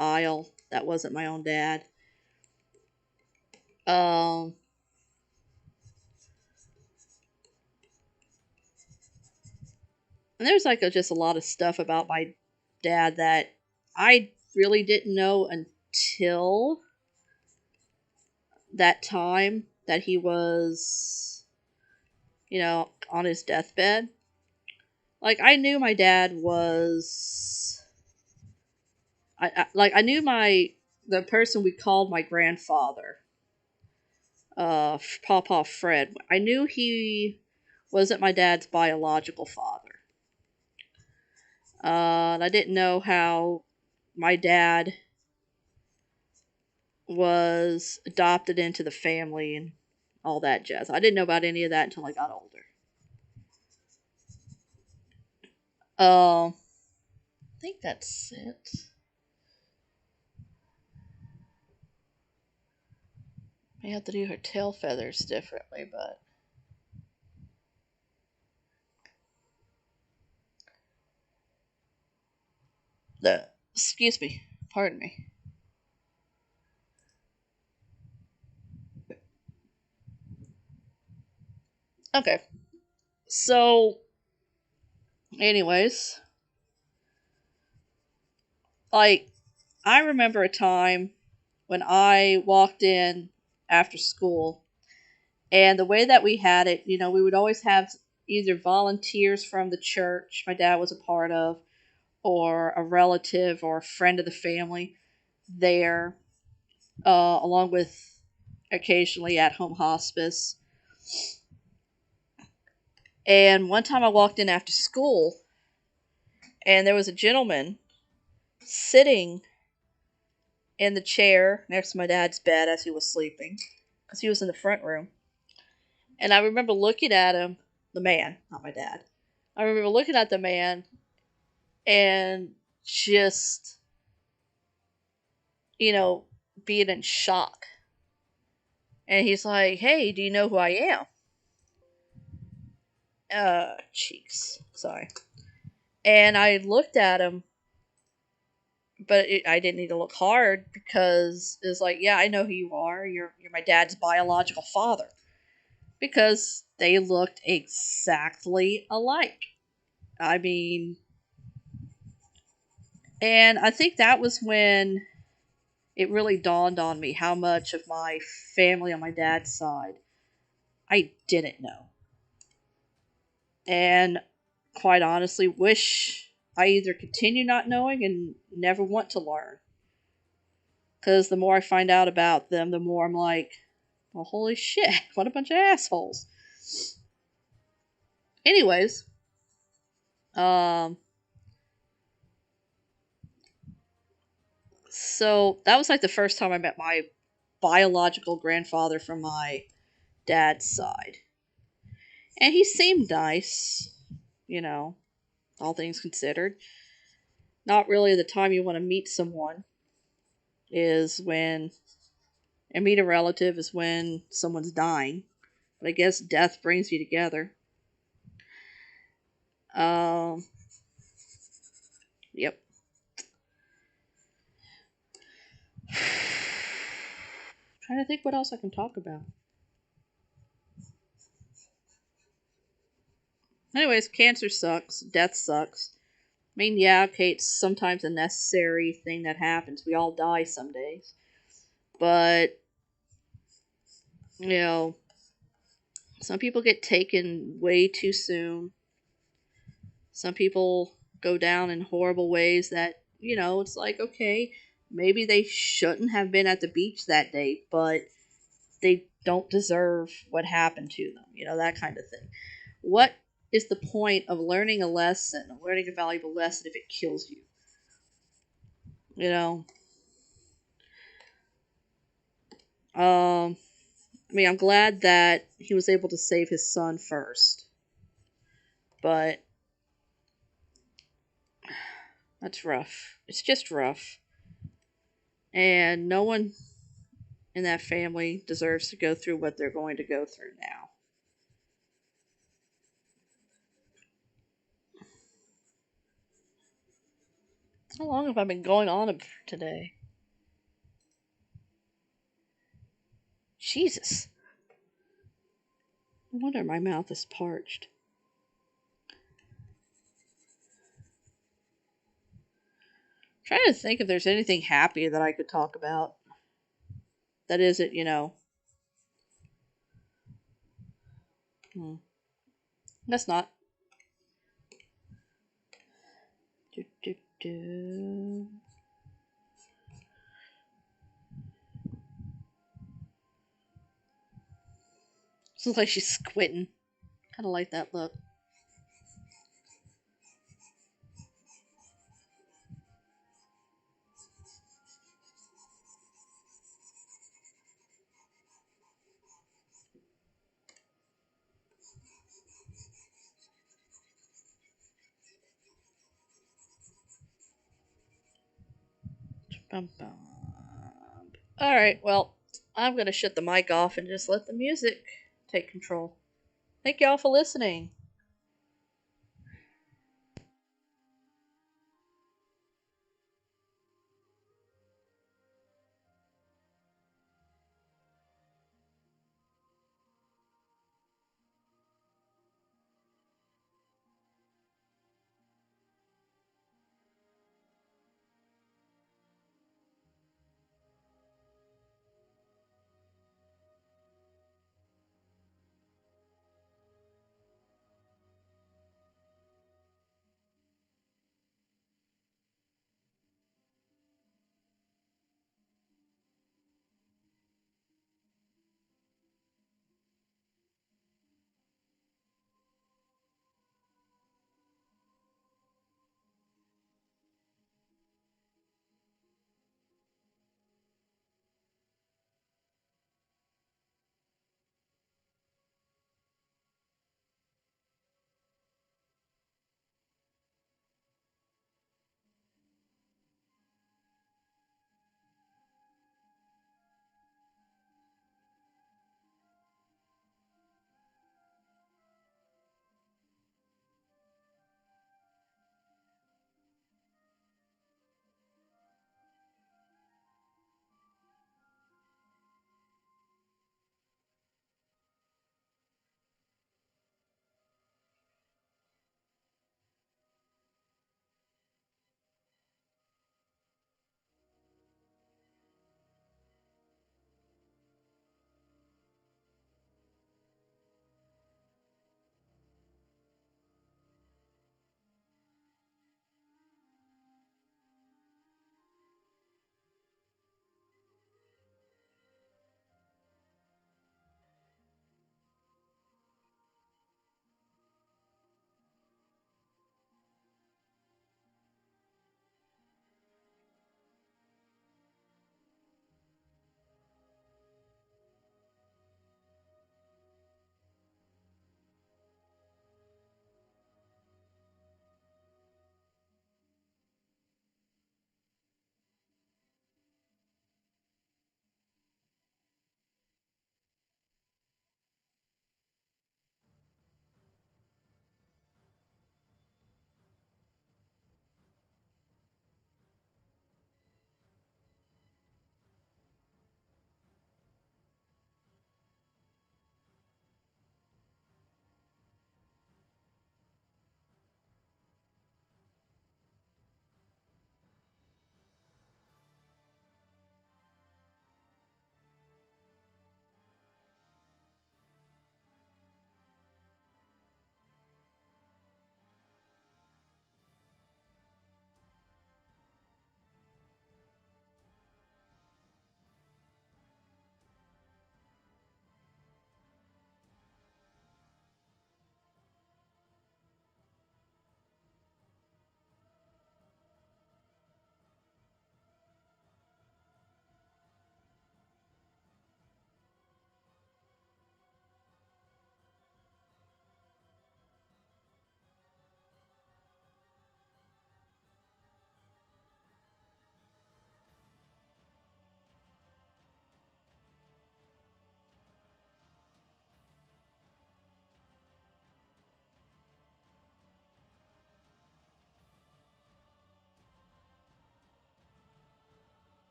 aisle that wasn't my own dad. Um, and there's like just a lot of stuff about my dad that I really didn't know until that time that he was, on his deathbed. Like, I knew my dad was. I knew the person we called my grandfather, Papa Fred. I knew he wasn't my dad's biological father. And I didn't know how my dad was adopted into the family and all that jazz. I didn't know about any of that until I got older. I think that's it. May have to do her tail feathers differently, but excuse me, pardon me. Okay, so anyways, like, I remember a time when I walked in after school, and the way that we had it, we would always have either volunteers from the church my dad was a part of, or a relative or a friend of the family there, along with occasionally at home hospice. And one time I walked in after school, and there was a gentleman sitting in the chair next to my dad's bed as he was sleeping, because he was in the front room. And I remember looking at him, the man, not my dad. I remember looking at the man and just, you know, being in shock. And he's like, "Hey, do you know who I am?" Cheeks. Sorry. And I looked at him, but I didn't need to look hard because it's like, yeah, I know who you are. You're my dad's biological father, because they looked exactly alike. I mean, and I think that was when it really dawned on me how much of my family on my dad's side I didn't know. And quite honestly, wish I either continue not knowing and never want to learn. Because the more I find out about them, the more I'm like, well, holy shit, what a bunch of assholes. Anyways, um, so that was like the first time I met my biological grandfather from my dad's side. And he seemed nice, you know, all things considered. Not really the time you want to meet someone is when, and meet a relative is when someone's dying. But I guess death brings you together. Um, yep. Trying to think what else I can talk about. Anyways, cancer sucks. Death sucks. I mean, yeah, okay, it's sometimes a necessary thing that happens. We all die some days. But, you know, some people get taken way too soon. Some people go down in horrible ways that, it's like, okay, maybe they shouldn't have been at the beach that day, but they don't deserve what happened to them, that kind of thing. What is the point of learning a lesson, learning a valuable lesson, if it kills you? You know, I mean, I'm glad that he was able to save his son first, but that's rough. It's just rough. And no one in that family deserves to go through what they're going to go through now. How long have I been going on today? Jesus. No wonder my mouth is parched. I'm trying to think if there's anything happy that I could talk about that isn't, That's not. Do, do, do. This looks like she's squinting. Kind of like that look. Bum, bum. All right, well, I'm going to shut the mic off and just let the music take control. Thank y'all for listening.